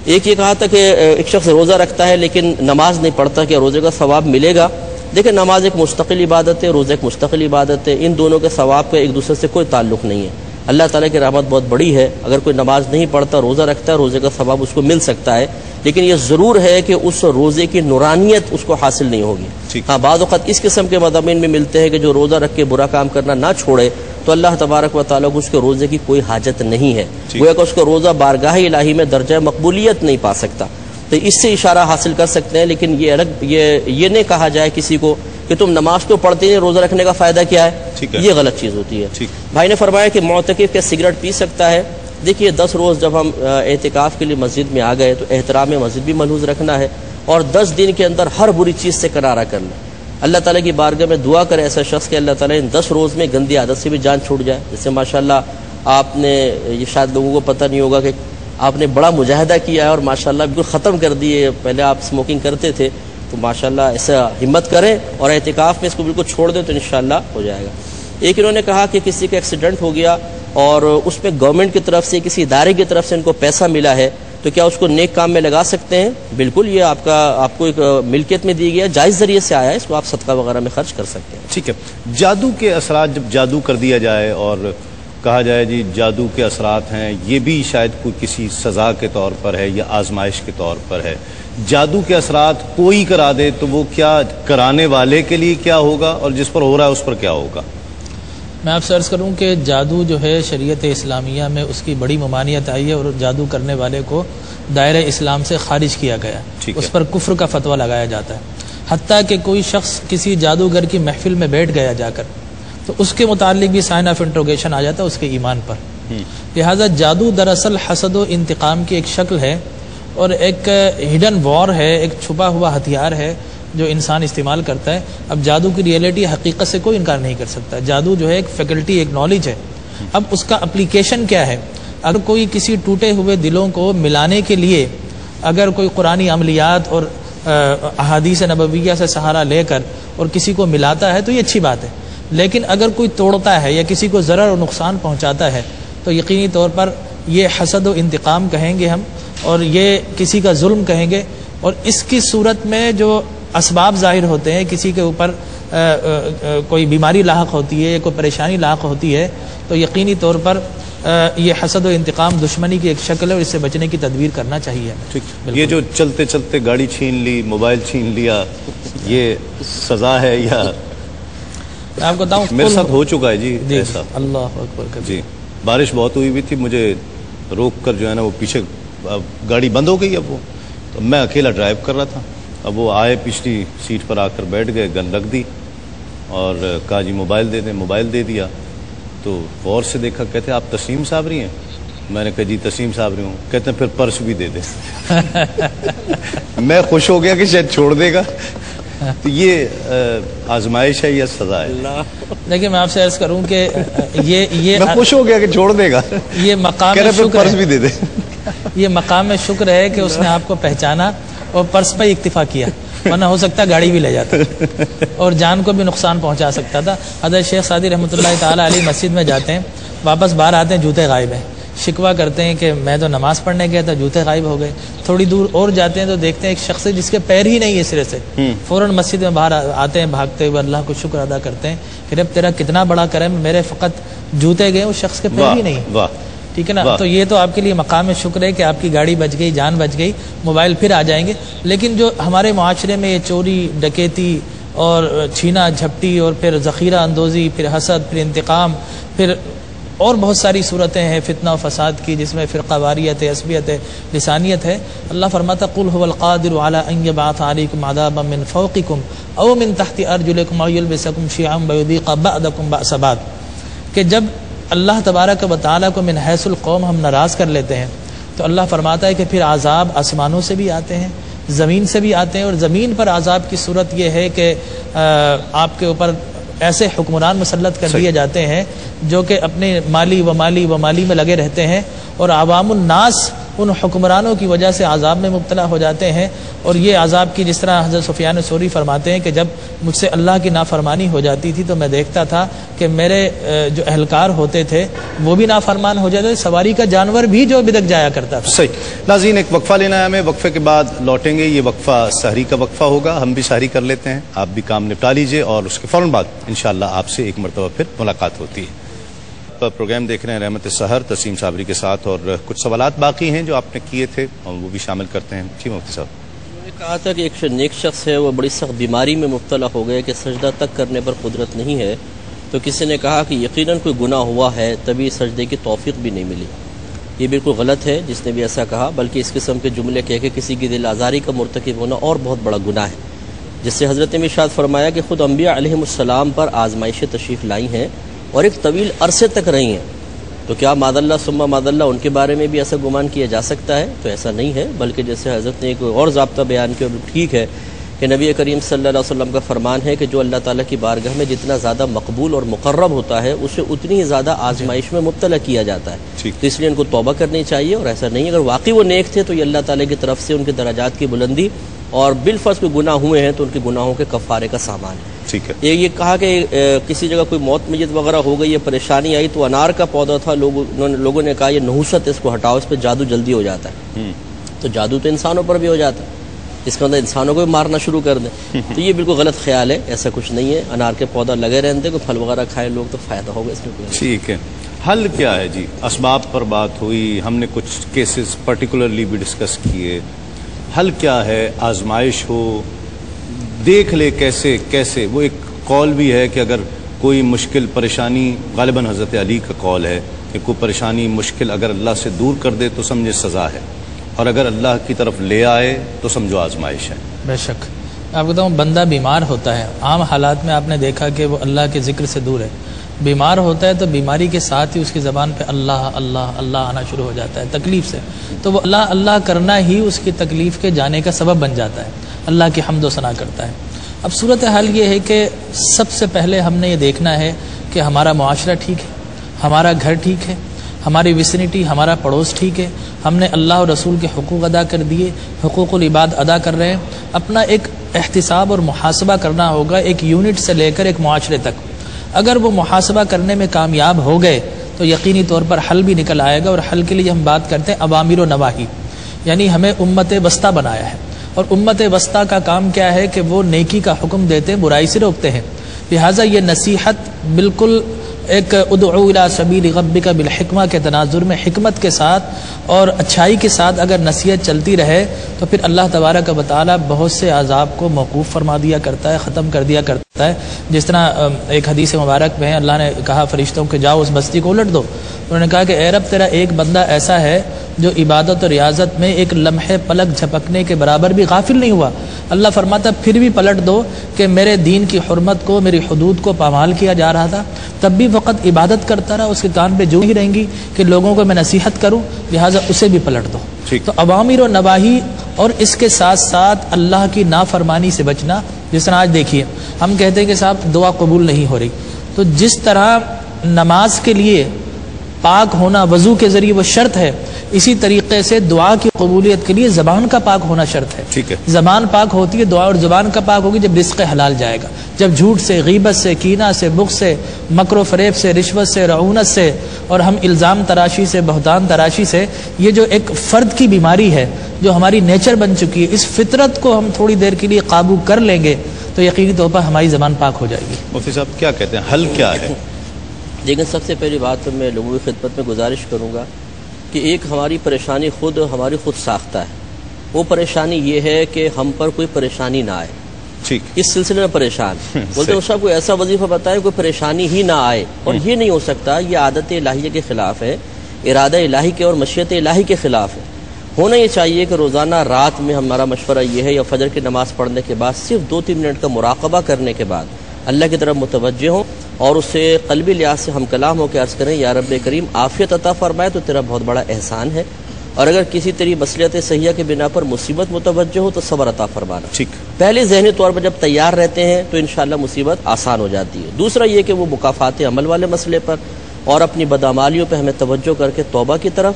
ایک یہ کہا تھا کہ ایک شخص روزہ رکھتا ہے لیکن نماز نہیں پڑھتا، کہ روزے کا ثواب ملے گا؟ دیکھیں نماز ایک مستقل عبادت ہے، روزہ ایک مستقل عبادت ہے، ان دونوں کے ثواب کا ایک دوسرے سے کوئی تعلق نہیں ہے۔ اللہ تعالیٰ کی رحمت بہت بڑی ہے، اگر کوئی نماز نہیں پڑھتا روزہ رکھتا ہے روزے کا ثواب اس کو مل سکتا ہے، لیکن یہ ضرور ہے کہ اس روزے کی نورانیت اس کو حاصل نہیں ہوگی۔ ہاں بعض اوقات اس قسم کے مضامین میں ملتے ہیں کہ جو روزہ رکھ کے برا کام کرنا نہ چھوڑے تو اللہ تبارک و تعالیٰ کو اس کے روزے کی کوئی حاجت نہیں ہے، گویا کہ اس کا روزہ بارگاہ الہی میں درجہ مقبولیت نہیں پا سکتا، تو اس سے اشارہ حاصل کر سکتے ہیں، لیکن یہ نہیں کہا جائے کسی کو کہ تم نماز تو پڑھتے ہیں روزہ رکھنے کا فائدہ کیا ہے، یہ غلط چیز ہوتی ہے۔ بھائی نے فرمایا کہ معتکف کیا سگریٹ پی سکتا ہے؟ دیکھیے 10 روز جب ہم اعتکاف کے لیے مسجد میں آ گئے تو احترام مسجد بھی ملحوظ رکھنا ہے، اور 10 دن کے اندر ہر بری چیز سے کنارہ کر لیں۔ اللہ تعالیٰ کی بارگاہ میں دعا کرے ایسا شخص کہ اللہ تعالیٰ ان 10 روز میں گندی عادت سے بھی جان چھوٹ جائے۔ جیسے ماشاءاللہ آپ نے، یہ شاید لوگوں کو پتہ نہیں ہوگا کہ آپ نے بڑا مجاہدہ کیا ہے اور ماشاءاللہ بالکل ختم کر دیے، پہلے آپ اسموکنگ کرتے تھے، تو ماشاءاللہ ایسا ہمت کریں اور اعتکاف میں اس کو بالکل چھوڑ دیں تو انشاءاللہ ہو جائے گا۔ ایک انہوں نے کہا کہ کسی کا ایکسیڈنٹ ہو گیا اور اس میں گورنمنٹ کی طرف سے کسی ادارے کی طرف سے ان کو پیسہ ملا ہے، تو کیا اس کو نیک کام میں لگا سکتے ہیں؟ بالکل، یہ آپ کو ایک ملکیت میں دی گیا، جائز ذریعے سے آیا ہے، اس کو آپ صدقہ وغیرہ میں خرچ کر سکتے ہیں۔ ٹھیک ہے، جادو کے اثرات، جب جادو کر دیا جائے اور کہا جائے جی جادو کے اثرات ہیں، یہ بھی شاید کوئی کسی سزا کے طور پر ہے یا آزمائش کے طور پر ہے، جادو کے اثرات کوئی کرا دے تو وہ کیا کرانے والے کے لیے کیا ہوگا اور جس پر ہو رہا ہے اس پر کیا ہوگا؟ میں آپ سے عرض کروں کہ جادو جو ہے شریعت اسلامیہ میں اس کی بڑی ممانعت آئی ہے اور جادو کرنے والے کو دائرہ اسلام سے خارج کیا گیا، اس پر کفر کا فتویٰ لگایا جاتا ہے، حتیٰ کہ کوئی شخص کسی جادوگر کی محفل میں بیٹھ گیا جا کر تو اس کے متعلق بھی سائن آف انٹروگیشن آ جاتا ہے اس کے ایمان پر۔ لہٰذا جادو دراصل حسد و انتقام کی ایک شکل ہے اور ایک ہڈن وار ہے، ایک چھپا ہوا ہتھیار ہے جو انسان استعمال کرتا ہے۔ اب جادو کی ریئلٹی حقیقت سے کوئی انکار نہیں کر سکتا، جادو جو ہے ایک فیکلٹی، ایک نالج ہے۔ اب اس کا اپلیکیشن کیا ہے؟ اگر کوئی کسی ٹوٹے ہوئے دلوں کو ملانے کے لیے اگر کوئی قرآنی عملیات اور احادیث نبویہ سے سہارا لے کر اور کسی کو ملاتا ہے تو یہ اچھی بات ہے، لیکن اگر کوئی توڑتا ہے یا کسی کو ضرر اور نقصان پہنچاتا ہے تو یقینی طور پر یہ حسد و انتقام کہیں گے ہم، اور یہ کسی کا ظلم کہیں گے، اور اس کی صورت میں جو اسباب ظاہر ہوتے ہیں، کسی کے اوپر کوئی بیماری لاحق ہوتی ہے یا کوئی پریشانی لاحق ہوتی ہے تو یقینی طور پر یہ حسد و انتقام دشمنی کی ایک شکل ہے اور اس سے بچنے کی تدبیر کرنا چاہیے۔ یہ جو چلتے چلتے گاڑی چھین لی، موبائل چھین لیا، یہ سزا ہے یا؟ آپ کو بتاؤں میرے ساتھ ہو چکا ہے جی ایسا۔ اللہ اکبر۔ جی بارش بہت ہوئی ہوئی تھی، مجھے روک کر جو ہے نا وہ پیچھے گاڑی بند ہو گئی، اب وہ میں اکیلا ڈرائیو کر رہا تھا. اب وہ آئے, پچھلی سیٹ پر آ کر بیٹھ گئے, گن رکھ دی اور کہا جی موبائل دے دیں. موبائل دے دیا تو غور سے دیکھا, کہتے آپ تسلیم صابری ہیں؟ میں نے کہا جی تسلیم صابری ہوں. کہتے ہیں پھر پرس بھی دے دیں. میں خوش ہو گیا کہ شاید چھوڑ دے گا. تو یہ آزمائش ہے یا سزا ہے؟ دیکھیں میں آپ سے عرض کروں کہ یہ میں خوش ہو گیا کہ چھوڑ دے گا. یہ مقام شکر پرس بھی دے دے. یہ مقام شکر ہے کہ اس نے آپ کو پہچانا اور پرس پہ اکتفا کیا, ورنہ ہو سکتا گاڑی بھی لے جاتا اور جان کو بھی نقصان پہنچا سکتا تھا. حضرت شیخ سعدی رحمۃ اللہ تعالیٰ علیہ مسجد میں جاتے ہیں, واپس باہر آتے ہیں, جوتے غائب ہیں. شکوہ کرتے ہیں کہ میں تو نماز پڑھنے گیا تھا, جوتے غائب ہو گئے. تھوڑی دور اور جاتے ہیں تو دیکھتے ہیں ایک شخص ہے جس کے پیر ہی نہیں ہے سرے سے. فوراً مسجد میں باہر آتے ہیں بھاگتے ہوئے, اللہ کو شکر ادا کرتے ہیں کہ رب تیرا کتنا بڑا کرم, میرے فقط جوتے گئے, اس شخص کے پیر ہی نہیں. ٹھیک ہے نا. تو یہ تو آپ کے لیے مقام شکر ہے کہ آپ کی گاڑی بچ گئی, جان بچ گئی, موبائل پھر آ جائیں گے. لیکن جو ہمارے معاشرے میں یہ چوری ڈکیتی اور چھینا جھپٹی اور پھر ذخیرہ اندوزی, پھر حسد, پھر انتقام, پھر اور بہت ساری صورتیں ہیں فتنہ و فساد کی, جس میں فرقہ واریت ہے, عصبیت ہے, لسانیت ہے. اللہ فرماتا قل هو القادر على ان يبعث عليكم عذابا من فوقكم او من تحت ارجلكم او يلبسكم شيعا ويذيق بعضكم بأس بعض. کہ جب اللہ تبارک و تعالیٰ کو من حیث القوم ہم ناراض کر لیتے ہیں تو اللہ فرماتا ہے کہ پھر عذاب آسمانوں سے بھی آتے ہیں, زمین سے بھی آتے ہیں. اور زمین پر عذاب کی صورت یہ ہے کہ آپ کے اوپر ایسے حکمران مسلط کر دیے جاتے ہیں جو کہ اپنے مالی میں لگے رہتے ہیں, اور عوام الناس ان حکمرانوں کی وجہ سے عذاب میں مبتلا ہو جاتے ہیں. اور یہ عذاب کی جس طرح حضرت سفیان ثوری فرماتے ہیں کہ جب مجھ سے اللہ کی نافرمانی ہو جاتی تھی تو میں دیکھتا تھا کہ میرے جو اہلکار ہوتے تھے وہ بھی نافرمان ہو جاتے, سواری کا جانور بھی جو بدک جایا کرتا تھا. صحیح. ناظرین ایک وقفہ لینا ہے ہمیں, وقفے کے بعد لوٹیں گے. یہ وقفہ سحری کا وقفہ ہوگا, ہم بھی سحری کر لیتے ہیں, آپ بھی کام نپٹا لیجئے اور اس کے فوراً بعد انشاءاللہ آپ سے ایک مرتبہ پھر ملاقات ہوتی ہے. پروگرام دیکھ رہے ہیں رحمت سحر تسلیم صابری کے ساتھ, اور کچھ سوالات باقی ہیں جو آپ نے کیے تھے اور وہ بھی شامل کرتے ہیں. جی مفتی صاحب. میں نے کہا تھا کہ ایک نیک شخص ہے, وہ بڑی سخت بیماری میں مبتلا ہو گئے کہ سجدہ تک کرنے پر قدرت نہیں ہے, تو کسی نے کہا کہ یقیناً کوئی گناہ ہوا ہے تبھی سجدے کی توفیق بھی نہیں ملی. یہ بالکل غلط ہے جس نے بھی ایسا کہا, بلکہ اس قسم کے جملے کہہ کے کسی کی دل آزاری کا مرتکب ہونا اور بہت بڑا گناہ ہے, جس سے حضرت نے ارشاد فرمایا کہ خود انبیاء علیہم السلام پر آزمائشیں تشریف لائی ہیں اور ایک طویل عرصے تک رہی ہیں. تو کیا ماد اللہ ثم ماد اللہ ان کے بارے میں بھی ایسا گمان کیا جا سکتا ہے؟ تو ایسا نہیں ہے, بلکہ جیسے حضرت نے ایک اور ضابطہ بیان کیا, ٹھیک ہے کہ نبی کریم صلی اللہ علیہ وسلم کا فرمان ہے کہ جو اللہ تعالیٰ کی بارگاہ میں جتنا زیادہ مقبول اور مقرب ہوتا ہے اسے اتنی ہی زیادہ آزمائش میں مبتلا کیا جاتا ہے. تو اس لیے ان کو توبہ کرنی چاہیے, اور ایسا نہیں, اگر واقعی وہ نیک تھے تو یہ اللہ تعالیٰ کی طرف سے ان کے درجات کی بلندی اور بالفرض کوئی گناہ ہوئے ہیں تو ان کے گناہوں کے کفارے کا سامان ہے. ٹھیک ہے. یہ کہا کہ کسی جگہ کوئی موت میت وغیرہ ہو گئی, یہ پریشانی آئی, تو انار کا پودا تھا, لوگوں نے کہا یہ نحوست, اس کو ہٹاؤ, اس پہ جادو جلدی ہو جاتا ہے. تو جادو تو انسانوں پر بھی ہو جاتا ہے, اس کے اندر انسانوں کو بھی مارنا شروع کر دیں. تو یہ بالکل غلط خیال ہے, ایسا کچھ نہیں ہے. انار کے پودا لگے رہتے, کوئی پھل وغیرہ کھائے لوگ تو فائدہ ہوگا اس میں. ٹھیک ہے. حل کیا ہے جی؟ اسباب پر بات ہوئی, ہم نے کچھ کیسز پرٹیکولرلی بھی ڈسکس کیے. حل کیا ہے؟ آزمائش ہو, دیکھ لے کیسے. وہ ایک قول بھی ہے کہ اگر کوئی مشکل پریشانی, غالباً حضرت علی کا قول ہے کہ کوئی پریشانی مشکل اگر اللہ سے دور کر دے تو سمجھے سزا ہے, اور اگر اللہ کی طرف لے آئے تو سمجھو آزمائش ہے. بے شک. آپ بتاؤں, بندہ بیمار ہوتا ہے, عام حالات میں آپ نے دیکھا کہ وہ اللہ کے ذکر سے دور ہے. بیمار ہوتا ہے تو بیماری کے ساتھ ہی اس کی زبان پہ اللہ اللہ اللہ آنا شروع ہو جاتا ہے تکلیف سے, تو وہ اللہ اللہ کرنا ہی اس کی تکلیف کے جانے کا سبب بن جاتا ہے, اللہ کی حمد و ثنا کرتا ہے. اب صورتحال یہ ہے کہ سب سے پہلے ہم نے یہ دیکھنا ہے کہ ہمارا معاشرہ ٹھیک ہے, ہمارا گھر ٹھیک ہے, ہماری ویسینٹی, ہمارا پڑوس ٹھیک ہے, ہم نے اللہ اور رسول کے حقوق ادا کر دیے, حقوق العباد ادا کر رہے ہیں. اپنا ایک احتساب اور محاسبہ کرنا ہوگا, ایک یونٹ سے لے کر ایک معاشرے تک. اگر وہ محاسبہ کرنے میں کامیاب ہو گئے تو یقینی طور پر حل بھی نکل آئے گا. اور حل کے لیے ہم بات کرتے ہیں اوامر و نواہی, یعنی ہمیں امت وسطیٰ بنایا ہے, اور امت وسطیٰ کا کام کیا ہے کہ وہ نیکی کا حکم دیتے ہیں, برائی سے روکتے ہیں. لہٰذا یہ نصیحت بالکل ایک ادعو الی سبیل ربک بالحکمہ کے تناظر میں حکمت کے ساتھ اور اچھائی کے ساتھ اگر نصیحت چلتی رہے تو پھر اللہ تبارک و تعالیٰ بہت سے عذاب کو موقوف فرما دیا کرتا ہے، ختم کر دیا کرتا ہے. جس طرح ایک حدیث مبارک میں اللہ نے کہا فرشتوں کہ جاؤ اس بستی کو الٹ دو. انہوں نے کہا کہ اے رب تیرا ایک بندہ ایسا ہے جو عبادت اور ریاضت میں ایک لمحے پلک جھپکنے کے برابر بھی غافل نہیں ہوا. اللہ فرماتا پھر بھی پلٹ دو کہ میرے دین کی حرمت کو، میری حدود کو پامال کیا جا رہا تھا، تب بھی فقط عبادت کرتا رہا، اس کے کان پہ جو ہی رہیں گی کہ لوگوں کو میں نصیحت کروں، لہٰذا اسے بھی پلٹ دو. تو اوامر و نواہی اور اس کے ساتھ ساتھ اللہ کی نافرمانی سے بچنا. جس طرح آج دیکھیے ہم کہتے ہیں کہ صاحب دعا قبول نہیں ہو رہی، تو جس طرح نماز کے لیے پاک ہونا وضو کے ذریعے وہ شرط ہے، اسی طریقے سے دعا کی قبولیت کے لیے زبان کا پاک ہونا شرط ہے. ٹھیک ہے، زبان پاک ہوتی ہے دعا، اور زبان کا پاک ہوگی جب رزق حلال جائے گا، جب جھوٹ سے، غیبت سے، کینہ سے، بغض سے، مکر و فریب سے، رشوت سے، رعونت سے، اور ہم الزام تراشی سے، بہتان تراشی سے، یہ جو ایک فرد کی بیماری ہے جو ہماری نیچر بن چکی ہے، اس فطرت کو ہم تھوڑی دیر کے لیے قابو کر لیں گے تو یقینی طور پر ہماری زبان پاک ہو جائے گی. مفتی صاحب کیا کہتے ہیں، حل کیا ہے؟ لیکن سب سے پہلی بات تو میں لوگوں کی خدمت میں گزارش کروں گا کہ ایک ہماری پریشانی ہماری خود ساختہ ہے. وہ پریشانی یہ ہے کہ ہم پر کوئی پریشانی نہ آئے. ٹھیک، اس سلسلے میں پریشان بولتے ہیں صاحب کوئی ایسا وظیفہ بتائے کوئی پریشانی ہی نہ آئے، اور یہ نہیں ہو سکتا. یہ عادت الہیہ کے خلاف ہے، ارادہ الہی کے اور مشیت الہی کے خلاف ہے. ہونا یہ چاہیے کہ روزانہ رات میں ہمارا مشورہ یہ ہے، یا فجر کی نماز پڑھنے کے بعد صرف 2-3 منٹ کا مراقبہ کرنے کے بعد اللہ کی طرف متوجہ ہوں اور اس سے قلبی لحاظ سے ہم کلام ہو کے عرض کریں یا رب کریم عافیت عطا فرمائے تو تیرا بہت بڑا احسان ہے، اور اگر کسی تیری مصلحت صحیحہ کے بنا پر مصیبت متوجہ ہو تو صبر عطا فرمانا. ٹھیک، پہلے ذہنی طور پر جب تیار رہتے ہیں تو انشاءاللہ مصیبت آسان ہو جاتی ہے. دوسرا یہ کہ وہ مکافات عمل والے مسئلے پر اور اپنی بدعمالیوں پہ ہمیں توجہ کر کے توبہ کی طرف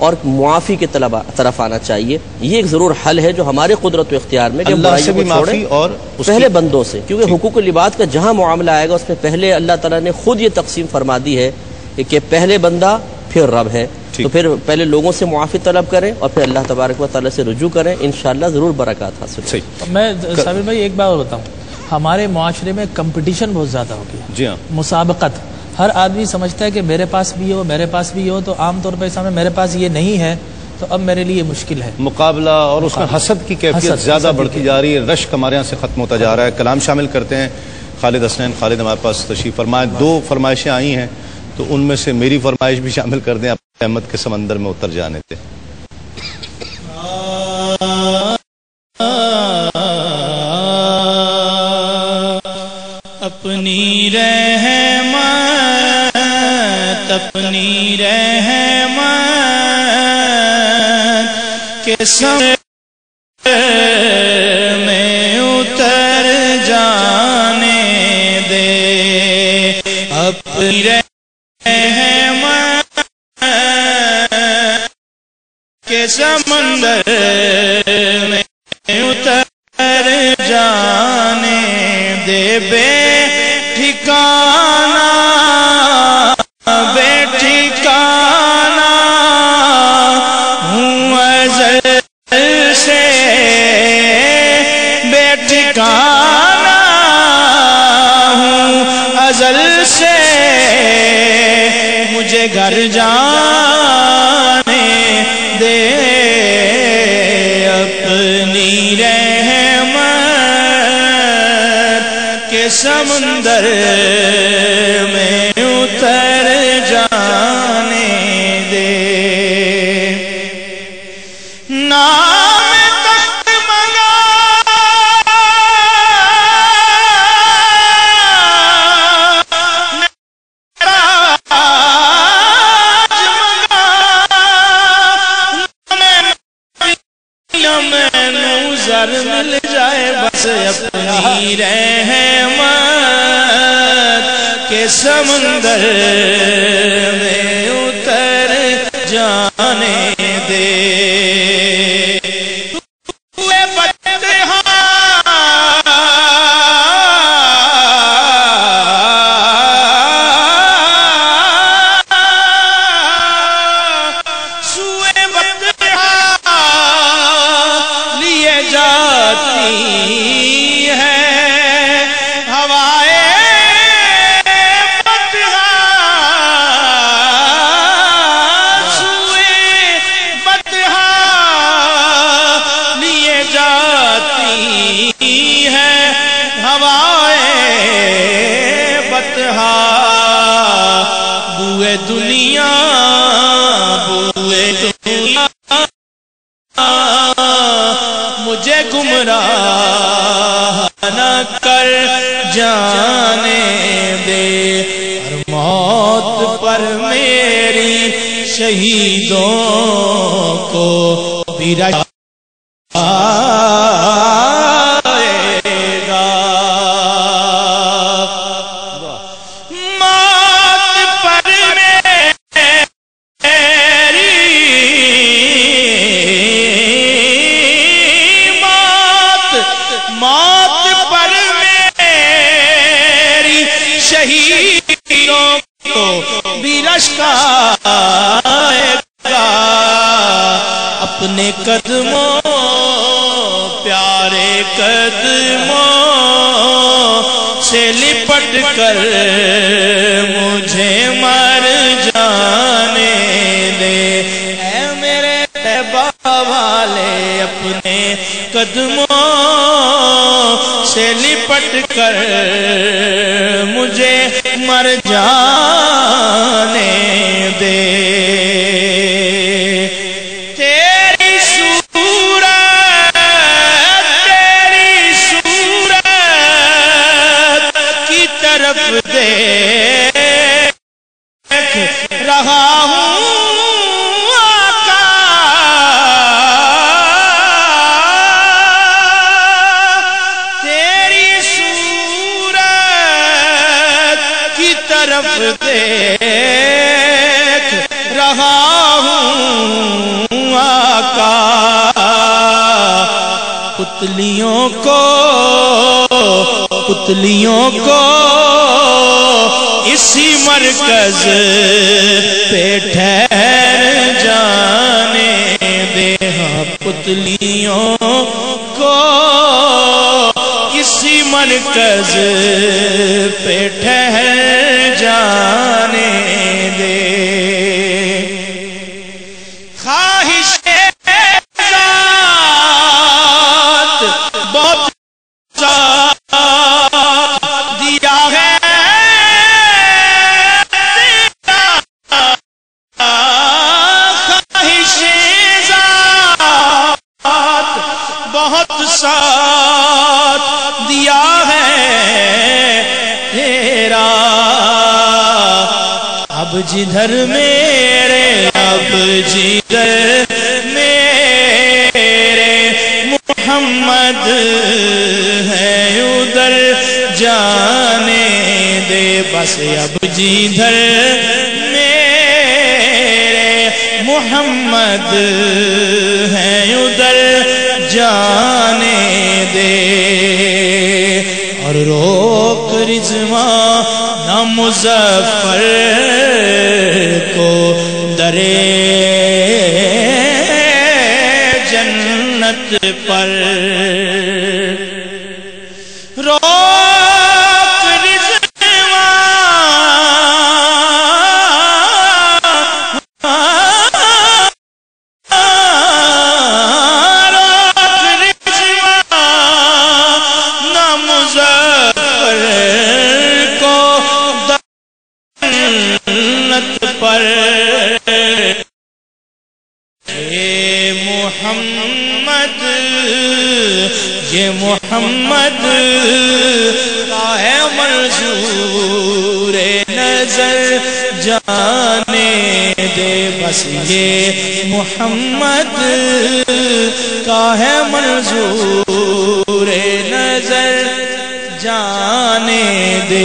اور معافی کی طرف آنا چاہیے. یہ ایک ضرور حل ہے جو ہمارے قدرت و اختیار میں کہ اللہ سے بھی معافی اور پہلے بندوں سے، کیونکہ حقوق العباد کا جہاں معاملہ آئے گا اس میں پہلے اللہ تعالیٰ نے خود یہ تقسیم فرما دی ہے کہ پہلے بندہ پھر رب ہے. تو پھر پہلے لوگوں سے معافی طلب کریں اور پھر اللہ تبارک و تعالیٰ سے رجوع کریں، انشاءاللہ ضرور برکات حاصل. میں صابر بھائی ایک بات بتاؤں، ہمارے معاشرے میں کمپٹیشن بہت زیادہ ہو گیا. جی ہاں، مسابقت. ہر آدمی سمجھتا ہے کہ میرے پاس بھی ہو، میرے پاس بھی ہو، تو عام طور پر سامنے میرے پاس یہ نہیں ہے تو اب میرے لیے مشکل ہے. مقابلہ اور اس میں حسد کی کیفیت زیادہ بڑھتی جا رہی ہے. رشک ہمارے یہاں سے ختم ہوتا جا رہا ہے. کلام شامل کرتے ہیں خالد حسنین. خالد ہمارے پاس تشریف فرمائے. 2 فرمائشیں آئی ہیں تو ان میں سے میری فرمائش بھی شامل کر دیں، احمد کے سمندر میں اتر جانے تھے. اپنی رحمت اپنی رحمت کے سمندر میں اتر جانے دے. اپنی رحمت کے سمندر میں اتر جانے دے. بے ٹھکانہ بے ٹھکانہ ہوں ازل سے، بے ٹھکانہ ہوں ازل سے، مجھے گھر جانے دے. اپنی رحمت کے سمندر میں اتر جانے دے. نام تخت منگا زر مل جائے بس. اپنی رحمت کے سمندر میں اتر جانے دے. دنیا بوئے دنیا مجھے گمراہ نہ کر جانے دے، اور موت پر میری شہیدوں کو بھی اپنے قدموں پیارے قدموں سے لپٹ کر مجھے مر جانے دے، اے میرے طیبہ والے اپنے قدموں سے لپٹ کر مجھے مر جانے دے۔ رہا ہوں آقا تیری صورت کی طرف دیکھ رہا ہوں آقا، پتلیوں کو اسی مرکز پہ ٹھہر جانے دے، ہاں پتلیوں کو اسی مرکز پہ ٹھہر جانے دے۔ خواہش ذات بہت دیا ہے، بہت ساتھ دیا ہے تیرا، اب جدھر میرے محمد ہے ادھر جانے دے، بس اب جدھر میرے محمد ہے ادھر جانے دے، اور روک رضوان مظفر کو درے جنت پر، روک پر یہ محمد کا ہے منظور نظر جانے دے، بس یہ محمد کا ہے منظور نظر جانے دے،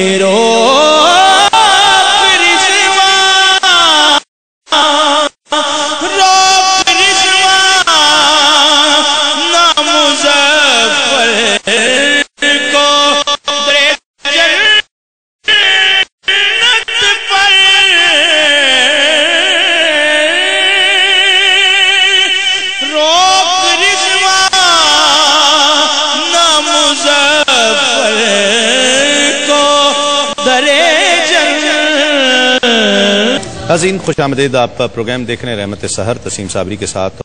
ناظرین خوش آمدید، آپ پروگرام دیکھ رہے ہیں رحمت سحر تسلیم صابری کے ساتھ۔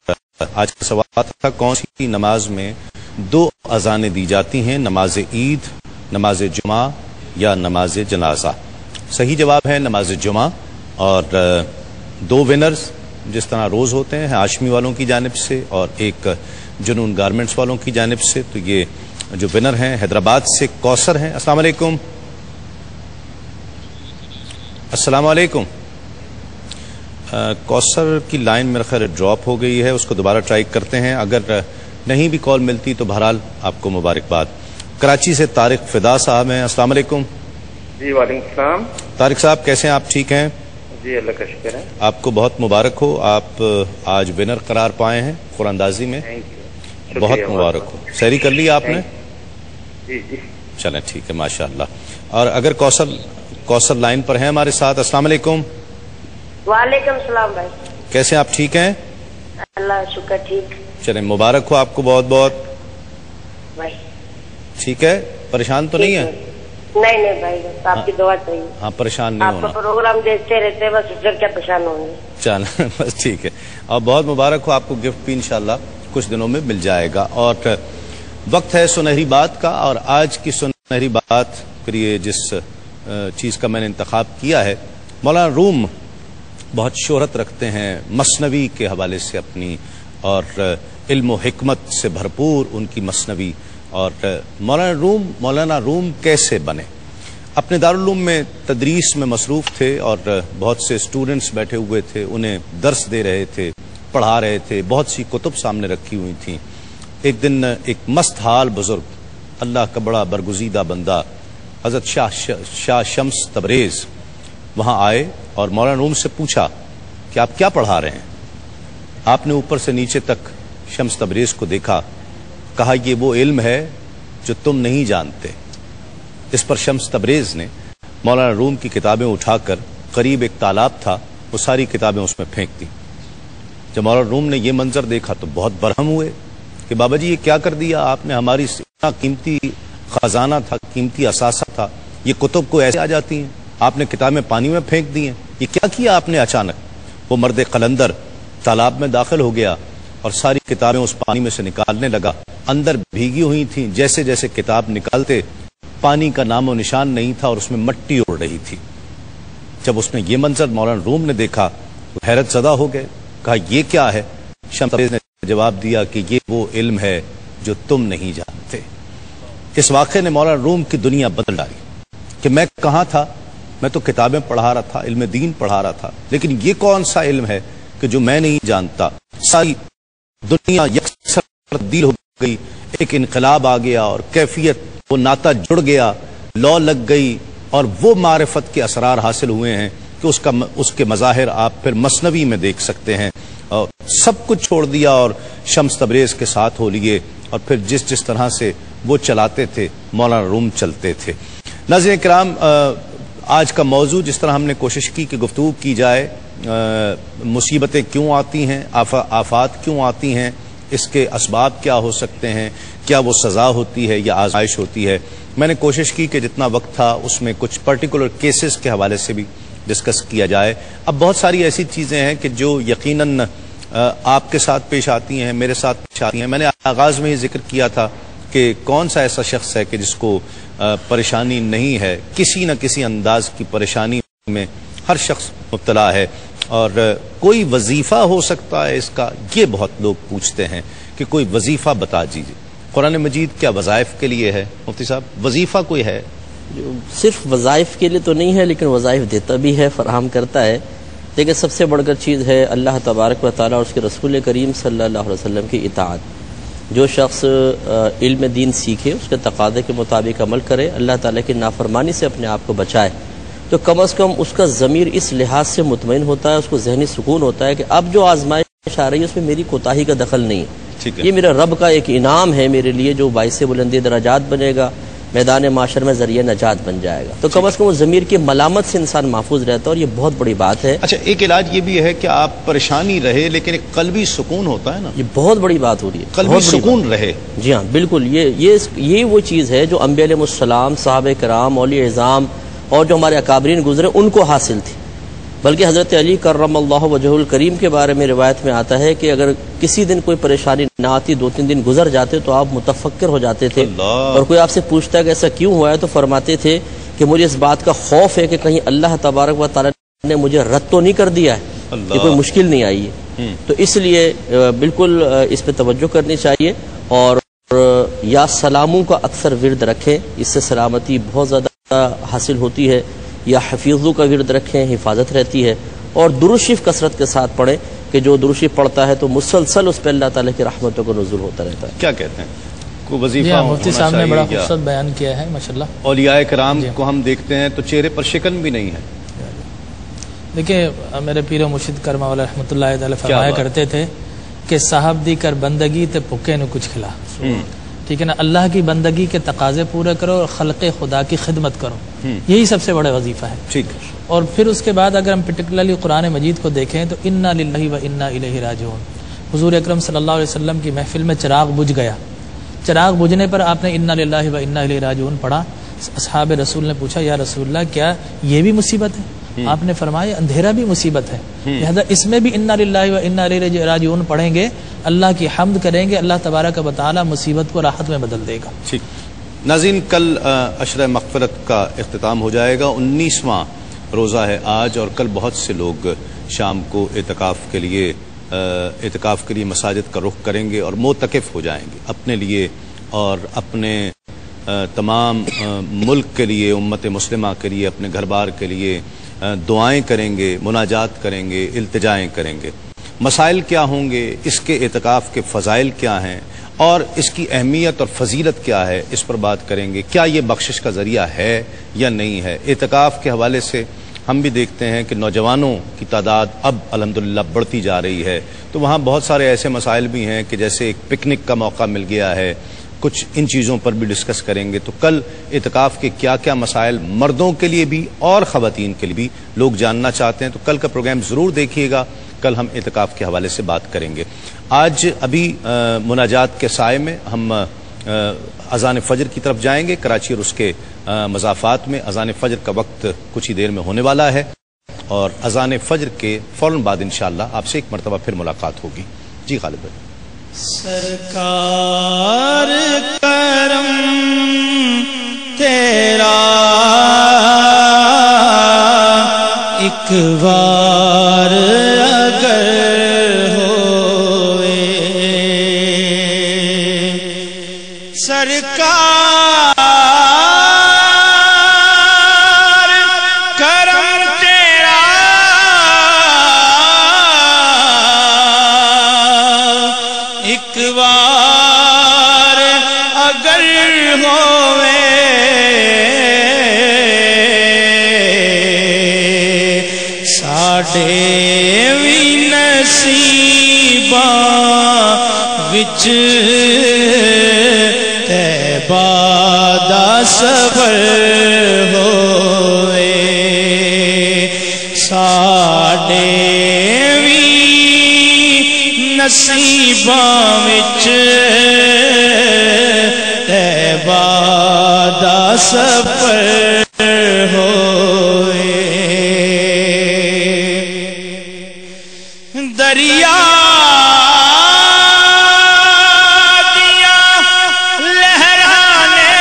آج کا سوال تھا کون سی نماز میں دو اذانیں دی جاتی ہیں، نماز عید، نماز جمعہ یا نماز جنازہ؟ صحیح جواب ہے نماز جمعہ، اور 2 ونرز جس طرح روز ہوتے ہیں ہاشمی والوں کی جانب سے اور ایک جنون گارمنٹس والوں کی جانب سے، تو یہ جو ونر ہیں حیدرآباد سے کوثر ہیں۔ السلام علیکم۔ السلام علیکم۔ کوثر کی لائن میرا خیال ڈراپ ہو گئی ہے، اس کو دوبارہ ٹرائی کرتے ہیں، اگر نہیں بھی کال ملتی تو بہرحال آپ کو مبارکباد۔ کراچی سے طارق فدا صاحب ہیں۔ السلام علیکم۔ جی وعلیکم السلام۔ طارق صاحب کیسے ہیں آپ؟ ٹھیک ہیں؟ جی اللہ کا شکر ہے۔ آپ کو بہت مبارک ہو، آپ آج ونر قرار پائے ہیں قرآن اندازی میں، بہت مبارک ہو۔ سحری کر لی آپ نے؟ جی جی چلیں ٹھیک ہے ماشاءاللہ۔ اور اگر کوثر لائن پر ہیں ہمارے ساتھ۔ السلام علیکم۔ وعلیکم السلام بھائی، کیسے آپ؟ ٹھیک ہیں؟ اللہ شکر ٹھیک۔ چلیں مبارک ہو آپ کو بہت بہت بھائی۔ ٹھیک ہے، پریشان تو نہیں ہے؟ نہیں بھائی، بس آپ کی دعا چاہیے۔ ہاں پریشان نہیں ہونا، آپ کا پروگرام دیکھتے رہتے بس، اس سے کیا پریشان ہوں گے۔ چلیں بس ٹھیک ہے، اور بہت مبارک ہو آپ کو، گفٹ بھی انشاءاللہ کچھ دنوں میں مل جائے گا۔ اور وقت ہے سنہری بات کا، اور آج کی سنہری بات پھر یہ جس چیز کا میں نے انتخاب کیا ہے، مولانا روم بہت شہرت رکھتے ہیں مثنوی کے حوالے سے اپنی، اور علم و حکمت سے بھرپور ان کی مثنوی۔ اور مولانا روم کیسے بنے؟ اپنے دارالعلوم میں تدریس میں مصروف تھے، اور بہت سے اسٹوڈنٹس بیٹھے ہوئے تھے، انہیں درس دے رہے تھے، پڑھا رہے تھے، بہت سی کتب سامنے رکھی ہوئی تھیں۔ ایک دن ایک مست حال بزرگ، اللہ کا بڑا برگزیدہ بندہ حضرت شاہ شمس تبریز وہاں آئے اور مولانا روم سے پوچھا کہ آپ کیا پڑھا رہے ہیں؟ آپ نے اوپر سے نیچے تک شمس تبریز کو دیکھا، کہا یہ وہ علم ہے جو تم نہیں جانتے۔ اس پر شمس تبریز نے مولانا روم کی کتابیں اٹھا کر، قریب ایک تالاب تھا، وہ ساری کتابیں اس میں پھینک دیں۔ جب مولانا روم نے یہ منظر دیکھا تو بہت برہم ہوئے کہ بابا جی یہ کیا کر دیا آپ نے، ہماری اتنا قیمتی خزانہ تھا، قیمتی اثاثہ تھا، یہ کتب کو ایسے آ جاتی ہیں، آپ نے کتابیں پانی میں پھینک دی ہیں، یہ کیا کیا آپ نے اچانک؟ وہ مرد قلندر تالاب میں داخل ہو گیا اور ساری کتابیں اس پانی میں سے نکالنے لگا، اندر بھیگی ہوئی تھیں، جیسے جیسے کتاب نکالتے پانی کا نام و نشان نہیں تھا اور اس میں مٹی اڑ رہی تھی۔ جب اس نے یہ منظر مولانا روم نے دیکھا تو حیرت زدہ ہو گئے، کہا یہ کیا ہے؟ شمس تبریز نے جواب دیا کہ یہ وہ علم ہے جو تم نہیں جانتے۔ اس واقعے نے مولانا روم کی دنیا بدل ڈالی کہ میں کہاں تھا، میں تو کتابیں پڑھا رہا تھا، علم دین پڑھا رہا تھا، لیکن یہ کون سا علم ہے کہ جو میں نہیں جانتا؟ ساری دنیا یکسر تبدیل ہو گئی، ایک انقلاب آ گیا اور کیفیت، وہ ناطہ جڑ گیا، لو لگ گئی، اور وہ معرفت کے اسرار حاصل ہوئے ہیں کہ اس کے مظاہر آپ پھر مثنوی میں دیکھ سکتے ہیں۔ اور سب کچھ چھوڑ دیا اور شمس تبریز کے ساتھ ہو لیے، اور پھر جس طرح سے وہ چلاتے تھے مولانا روم چلتے تھے۔ ناظرین کرام، آج کا موضوع جس طرح ہم نے کوشش کی کہ گفتگو کی جائے، مصیبتیں کیوں آتی ہیں، آفات کیوں آتی ہیں، اس کے اسباب کیا ہو سکتے ہیں، کیا وہ سزا ہوتی ہے یا آزمائش ہوتی ہے۔ میں نے کوشش کی کہ جتنا وقت تھا اس میں کچھ پرٹیکولر کیسز کے حوالے سے بھی ڈسکس کیا جائے۔ اب بہت ساری ایسی چیزیں ہیں کہ جو یقیناً آپ کے ساتھ پیش آتی ہیں، میرے ساتھ پیش آتی ہیں۔ میں نے آغاز میں ہی ذکر کیا تھا کہ کون سا ایسا شخص ہے کہ جس کو پریشانی نہیں ہے، کسی نہ کسی انداز کی پریشانی میں ہر شخص مبتلا ہے، اور کوئی وظیفہ ہو سکتا ہے اس کا، یہ بہت لوگ پوچھتے ہیں کہ کوئی وظیفہ بتا دیجیے۔ قرآن مجید کیا وظائف کے لیے ہے؟ مفتی صاحب وظیفہ کوئی ہے؟ صرف وظائف کے لیے تو نہیں ہے، لیکن وظائف دیتا بھی ہے، فراہم کرتا ہے۔ لیکن سب سے بڑھ کر چیز ہے اللہ تبارک و تعالیٰ اور اس کے رسول کریم صلی اللہ علیہ وسلم کی اطاعت۔ جو شخص علم دین سیکھے، اس کے تقاضے کے مطابق عمل کرے، اللہ تعالیٰ کی نافرمانی سے اپنے آپ کو بچائے، تو کم از کم اس کا ضمیر اس لحاظ سے مطمئن ہوتا ہے، اس کو ذہنی سکون ہوتا ہے کہ اب جو آزمائش آ رہی ہے اس میں میری کوتاہی کا دخل نہیں ہے، یہ میرا رب کا ایک انعام ہے میرے لیے جو باعث بلندی درجات بنے گا، میدان معاشر میں ذریعہ نجات بن جائے گا۔ تو کم از کم وہ ضمیر کی ملامت سے انسان محفوظ رہتا ہے، اور یہ بہت بڑی بات ہے۔ اچھا، ایک علاج یہ بھی ہے کہ آپ پریشانی رہے لیکن ایک قلبی سکون ہوتا ہے نا، یہ بہت بڑی بات ہو رہی ہے، قلبی سکون رہے۔ جی ہاں بالکل، یہ وہ چیز ہے جو انبیاء علیہ السلام، صحابہ کرام، اولیاء اعظام اور جو ہمارے اکابرین گزرے ان کو حاصل تھی۔ بلکہ حضرت علی کرم اللہ وجہہ الکریم کے بارے میں روایت میں آتا ہے کہ اگر کسی دن کوئی پریشانی نہ آتی، 2-3 دن گزر جاتے تو آپ متفکر ہو جاتے تھے، اور کوئی آپ سے پوچھتا ہے کہ ایسا کیوں ہوا ہے، تو فرماتے تھے کہ مجھے اس بات کا خوف ہے کہ کہیں اللہ تبارک و تعالیٰ نے مجھے رد تو نہیں کر دیا ہے، یہ کوئی مشکل نہیں آئی ہے. تو اس لیے بالکل اس پہ توجہ کرنی چاہیے، اور یا سلاموں کا اکثر ورد رکھیں، اس سے سلامتی بہت زیادہ حاصل ہوتی ہے، یا حفیظوں کا ورد رکھیں، حفاظت رہتی ہے، اور درود شریف کثرت کے ساتھ پڑھیں کہ جو درود شریف پڑھتا ہے تو مسلسل اس پہ اللہ تعالیٰ کی رحمتوں کا نزول ہوتا رہتا ہے. کیا کہتے ہیں؟ کو وظیفہ مفتی صاحب نے بڑا خوبصورت بیان کیا ہے ماشاءاللہ. اولیاء کرام کو ہم دیکھتے ہیں تو چہرے پر شکن بھی نہیں ہے. دیکھیں میرے پیر و مرشد کرما والا رحمۃ اللہ تعالی فرمایا کرتے تھے کہ صاحب دی کر بندگی تے پکے نو کچھ کھلا. ٹھیک ہے نا، اللہ کی بندگی کے تقاضے پورے کرو اور خلق خدا کی خدمت کرو، یہی سب سے بڑا وظیفہ ہے. ٹھیک. اور پھر اس کے بعد اگر ہم پرٹیکولرلی قرآن مجید کو دیکھیں تو انا للہ و انا الیہ راجعون. حضور اکرم صلی اللہ علیہ وسلم کی محفل میں چراغ بجھ گیا، چراغ بجھنے پر آپ نے انا للہ و انا الیہ راجعون پڑھا. اصحاب رسول نے پوچھا یا رسول اللہ کیا یہ بھی مصیبت ہے؟ آپ نے فرمایا اندھیرا بھی مصیبت ہے، لہذا اس میں بھی انا للہ و انا الیہ راجعون پڑھیں گے، اللہ کی حمد کریں گے، اللہ تبارک و تعالی مصیبت کو راحت میں بدل دے گا. ٹھیک. ناظرین، کل عشرہ مغفرت کا اختتام ہو جائے گا، 19واں روزہ ہے آج، اور کل بہت سے لوگ شام کو اعتکاف کے لیے مساجد کا رخ کریں گے اور معتکف ہو جائیں گے اپنے لیے اور اپنے تمام ملک کے لیے، امت مسلمہ کے لیے، اپنے گھر بار کے لیے دعائیں کریں گے، مناجات کریں گے، التجائیں کریں گے. مسائل کیا ہوں گے، اس کے اعتکاف کے فضائل کیا ہیں اور اس کی اہمیت اور فضیلت کیا ہے، اس پر بات کریں گے. کیا یہ بخشش کا ذریعہ ہے یا نہیں ہے؟ اعتکاف کے حوالے سے ہم بھی دیکھتے ہیں کہ نوجوانوں کی تعداد اب الحمدللہ بڑھتی جا رہی ہے، تو وہاں بہت سارے ایسے مسائل بھی ہیں کہ جیسے ایک پکنک کا موقع مل گیا ہے، کچھ ان چیزوں پر بھی ڈسکس کریں گے. تو کل اعتکاف کے کیا کیا مسائل مردوں کے لیے بھی اور خواتین کے لیے بھی لوگ جاننا چاہتے ہیں، تو کل کا پروگرام ضرور دیکھیے گا. کل ہم اعتکاف کے حوالے سے بات کریں گے. آج ابھی مناجات کے سائے میں ہم اذان فجر کی طرف جائیں گے. کراچی اور اس کے مضافات میں اذان فجر کا وقت کچھ ہی دیر میں ہونے والا ہے، اور اذان فجر کے فوراً بعد انشاءاللہ آپ سے ایک مرتبہ پھر ملاقات ہوگی. جی غالب بھائی. سرکار کرم تیرا ایک بار اگر ہوئے، سرکار کرم تیرا ایک بار اگر ہوئے، ساڈے وی نصیباں وچ طیبہ دا سفر ہوئے، ساڈے وی نصیباں وچ طیبہ دا سفر ہوئے. دریا دیا لہرانے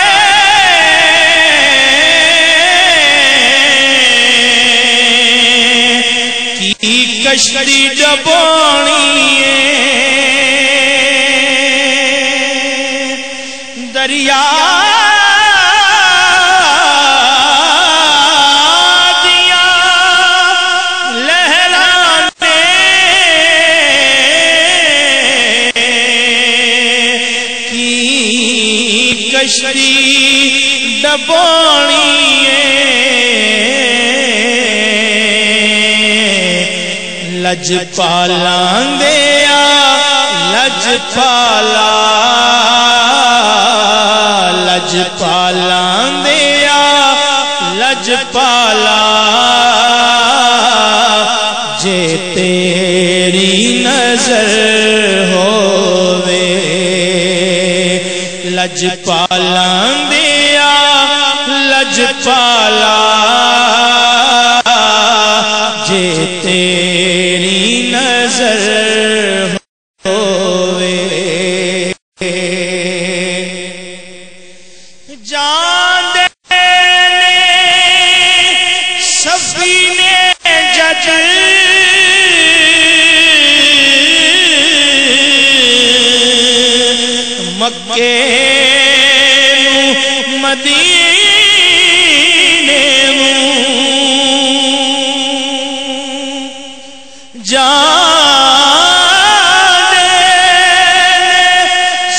کی کشتی ڈبونی ہے، دریا کشتی ڈبونی لج پالاں دیا لج پالا لج پالاں دیا لج پالا جے تیری نظر ہووے، لج پالاں دیا لج پالا جے تیری نظر ہووے. جان دینے سفینے مکے نو مدینے نو جانے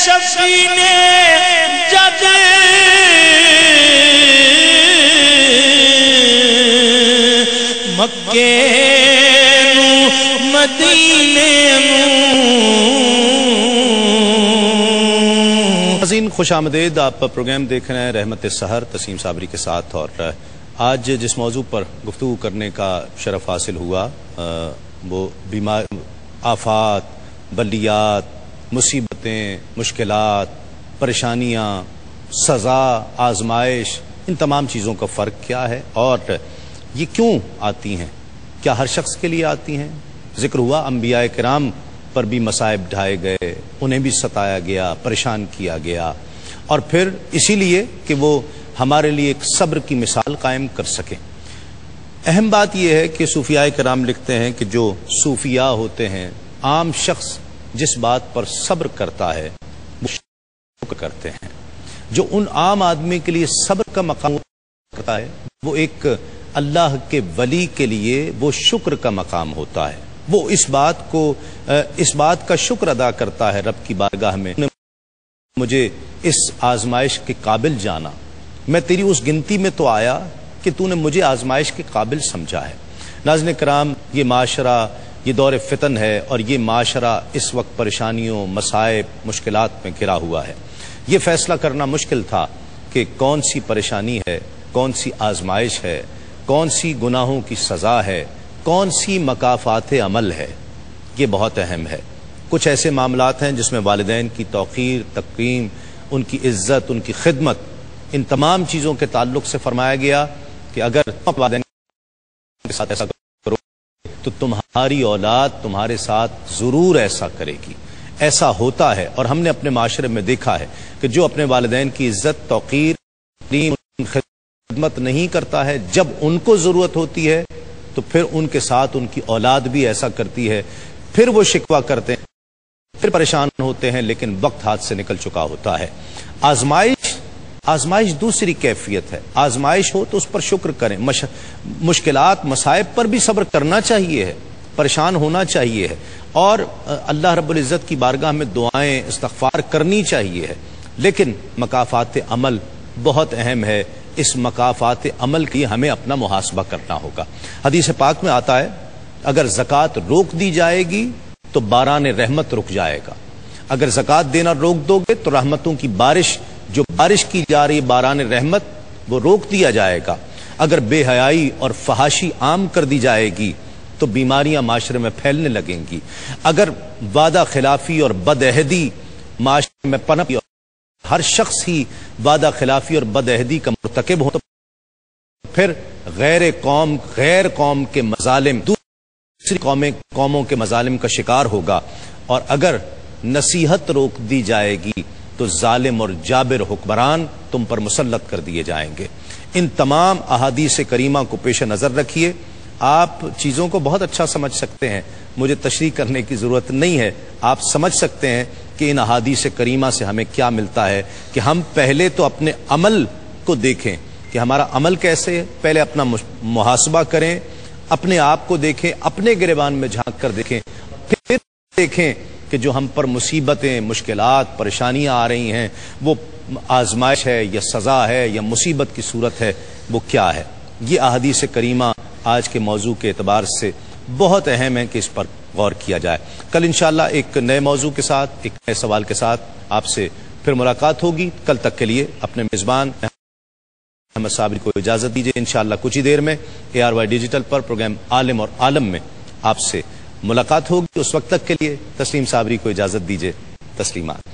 شفینے جد مکے نو مدینے ناظرین خوش آمدید. آپ پروگرام دیکھ رہے ہیں رحمت سحر تسلیم صابری کے ساتھ، اور آج جس موضوع پر گفتگو کرنے کا شرف حاصل ہوا وہ بیمار آفات، بلیات، مصیبتیں، مشکلات، پریشانیاں، سزا، آزمائش، ان تمام چیزوں کا فرق کیا ہے اور یہ کیوں آتی ہیں؟ کیا ہر شخص کے لیے آتی ہیں؟ ذکر ہوا انبیاء کرام پر بھی مصائب ڈھائے گئے، انہیں بھی ستایا گیا، پریشان کیا گیا، اور پھر اسی لیے کہ وہ ہمارے لیے ایک صبر کی مثال قائم کر سکیں. اہم بات یہ ہے کہ صوفیاء کرام لکھتے ہیں کہ جو صوفیاء ہوتے ہیں، عام شخص جس بات پر صبر کرتا ہے وہ شکر کرتے ہیں. جو ان عام آدمی کے لیے صبر کا مقام کرتا ہے وہ ایک اللہ کے ولی کے لیے وہ شکر کا مقام ہوتا ہے. وہ اس بات کا شکر ادا کرتا ہے رب کی بارگاہ میں، مجھے اس آزمائش کے قابل جانا، میں تیری اس گنتی میں تو آیا کہ تو نے مجھے آزمائش کے قابل سمجھا ہے. ناظرین کرام، یہ معاشرہ، یہ دور فتن ہے، اور یہ معاشرہ اس وقت پریشانیوں، مصائب، مشکلات میں گھرا ہوا ہے. یہ فیصلہ کرنا مشکل تھا کہ کون سی پریشانی ہے، کون سی آزمائش ہے، کون سی گناہوں کی سزا ہے، کون سی مکافات عمل ہے. یہ بہت اہم ہے. کچھ ایسے معاملات ہیں جس میں والدین کی توقیر، تکریم، ان کی عزت، ان کی خدمت، ان تمام چیزوں کے تعلق سے فرمایا گیا کہ اگر تم والدین کے ساتھ ایسا کرو تو تمہاری اولاد تمہارے ساتھ ضرور ایسا کرے گی. ایسا ہوتا ہے، اور ہم نے اپنے معاشرے میں دیکھا ہے کہ جو اپنے والدین کی عزت، توقیر، خدمت نہیں کرتا ہے، جب ان کو ضرورت ہوتی ہے تو پھر ان کے ساتھ ان کی اولاد بھی ایسا کرتی ہے. پھر وہ شکوہ کرتے ہیں، پھر پریشان ہوتے ہیں، لیکن وقت ہاتھ سے نکل چکا ہوتا ہے. آزمائش دوسری کیفیت ہے. آزمائش ہو تو اس پر شکر کریں. مشکلات، مصائب پر بھی صبر کرنا چاہیے ہے، پریشان ہونا چاہیے ہے، اور اللہ رب العزت کی بارگاہ میں دعائیں، استغفار کرنی چاہیے ہے. لیکن مکافات عمل بہت اہم ہے. اس مکافات عمل کے لیے ہمیں اپنا محاسبہ کرنا ہوگا. حدیث پاک میں آتا ہے اگر زکوٰۃ روک دی جائے گی تو باران رحمت رک جائے گا. اگر زکوٰۃ دینا روک دو گے تو رحمتوں کی بارش، جو بارش کی جا رہی باران رحمت، وہ روک دیا جائے گا. اگر بے حیائی اور فحاشی عام کر دی جائے گی تو بیماریاں معاشرے میں پھیلنے لگیں گی. اگر وعدہ خلافی اور بدعہدی معاشرے میں پنپ، ہر شخص ہی وعدہ خلافی اور بدعہدی کا مرتکب ہو تو پھر غیر قوم کے مظالم، دوسری قوموں کے مظالم کا شکار ہوگا. اور اگر نصیحت روک دی جائے گی تو ظالم اور جابر حکمران تم پر مسلط کر دیے جائیں گے. ان تمام احادیث کریمہ کو پیش نظر رکھیے. آپ چیزوں کو بہت اچھا سمجھ سکتے ہیں، مجھے تشریح کرنے کی ضرورت نہیں ہے. آپ سمجھ سکتے ہیں کہ ان احادیث کریمہ سے ہمیں کیا ملتا ہے کہ ہم پہلے تو اپنے عمل کو دیکھیں کہ ہمارا عمل کیسے ہے. پہلے اپنا محاسبہ کریں، اپنے آپ کو دیکھیں، اپنے گریبان میں جھانک کر دیکھیں، پھر دیکھیں کہ جو ہم پر مصیبتیں، مشکلات، پریشانیاں آ رہی ہیں وہ آزمائش ہے یا سزا ہے یا مصیبت کی صورت ہے، وہ کیا ہے. یہ احادیث کریمہ آج کے موضوع کے اعتبار سے بہت اہم ہے کہ اس پر غور کیا جائے. کل انشاءاللہ ایک نئے موضوع کے ساتھ، ایک نئے سوال کے ساتھ آپ سے پھر ملاقات ہوگی. کل تک کے لیے اپنے میزبان احمد صابری کو اجازت دیجیے. انشاءاللہ کچھ ہی دیر میں ARY ڈیجیٹل پر پروگرام عالم اور عالم میں آپ سے ملاقات ہوگی. اس وقت تک کے لیے تسلیم صابری کو اجازت دیجیے. تسلیمات.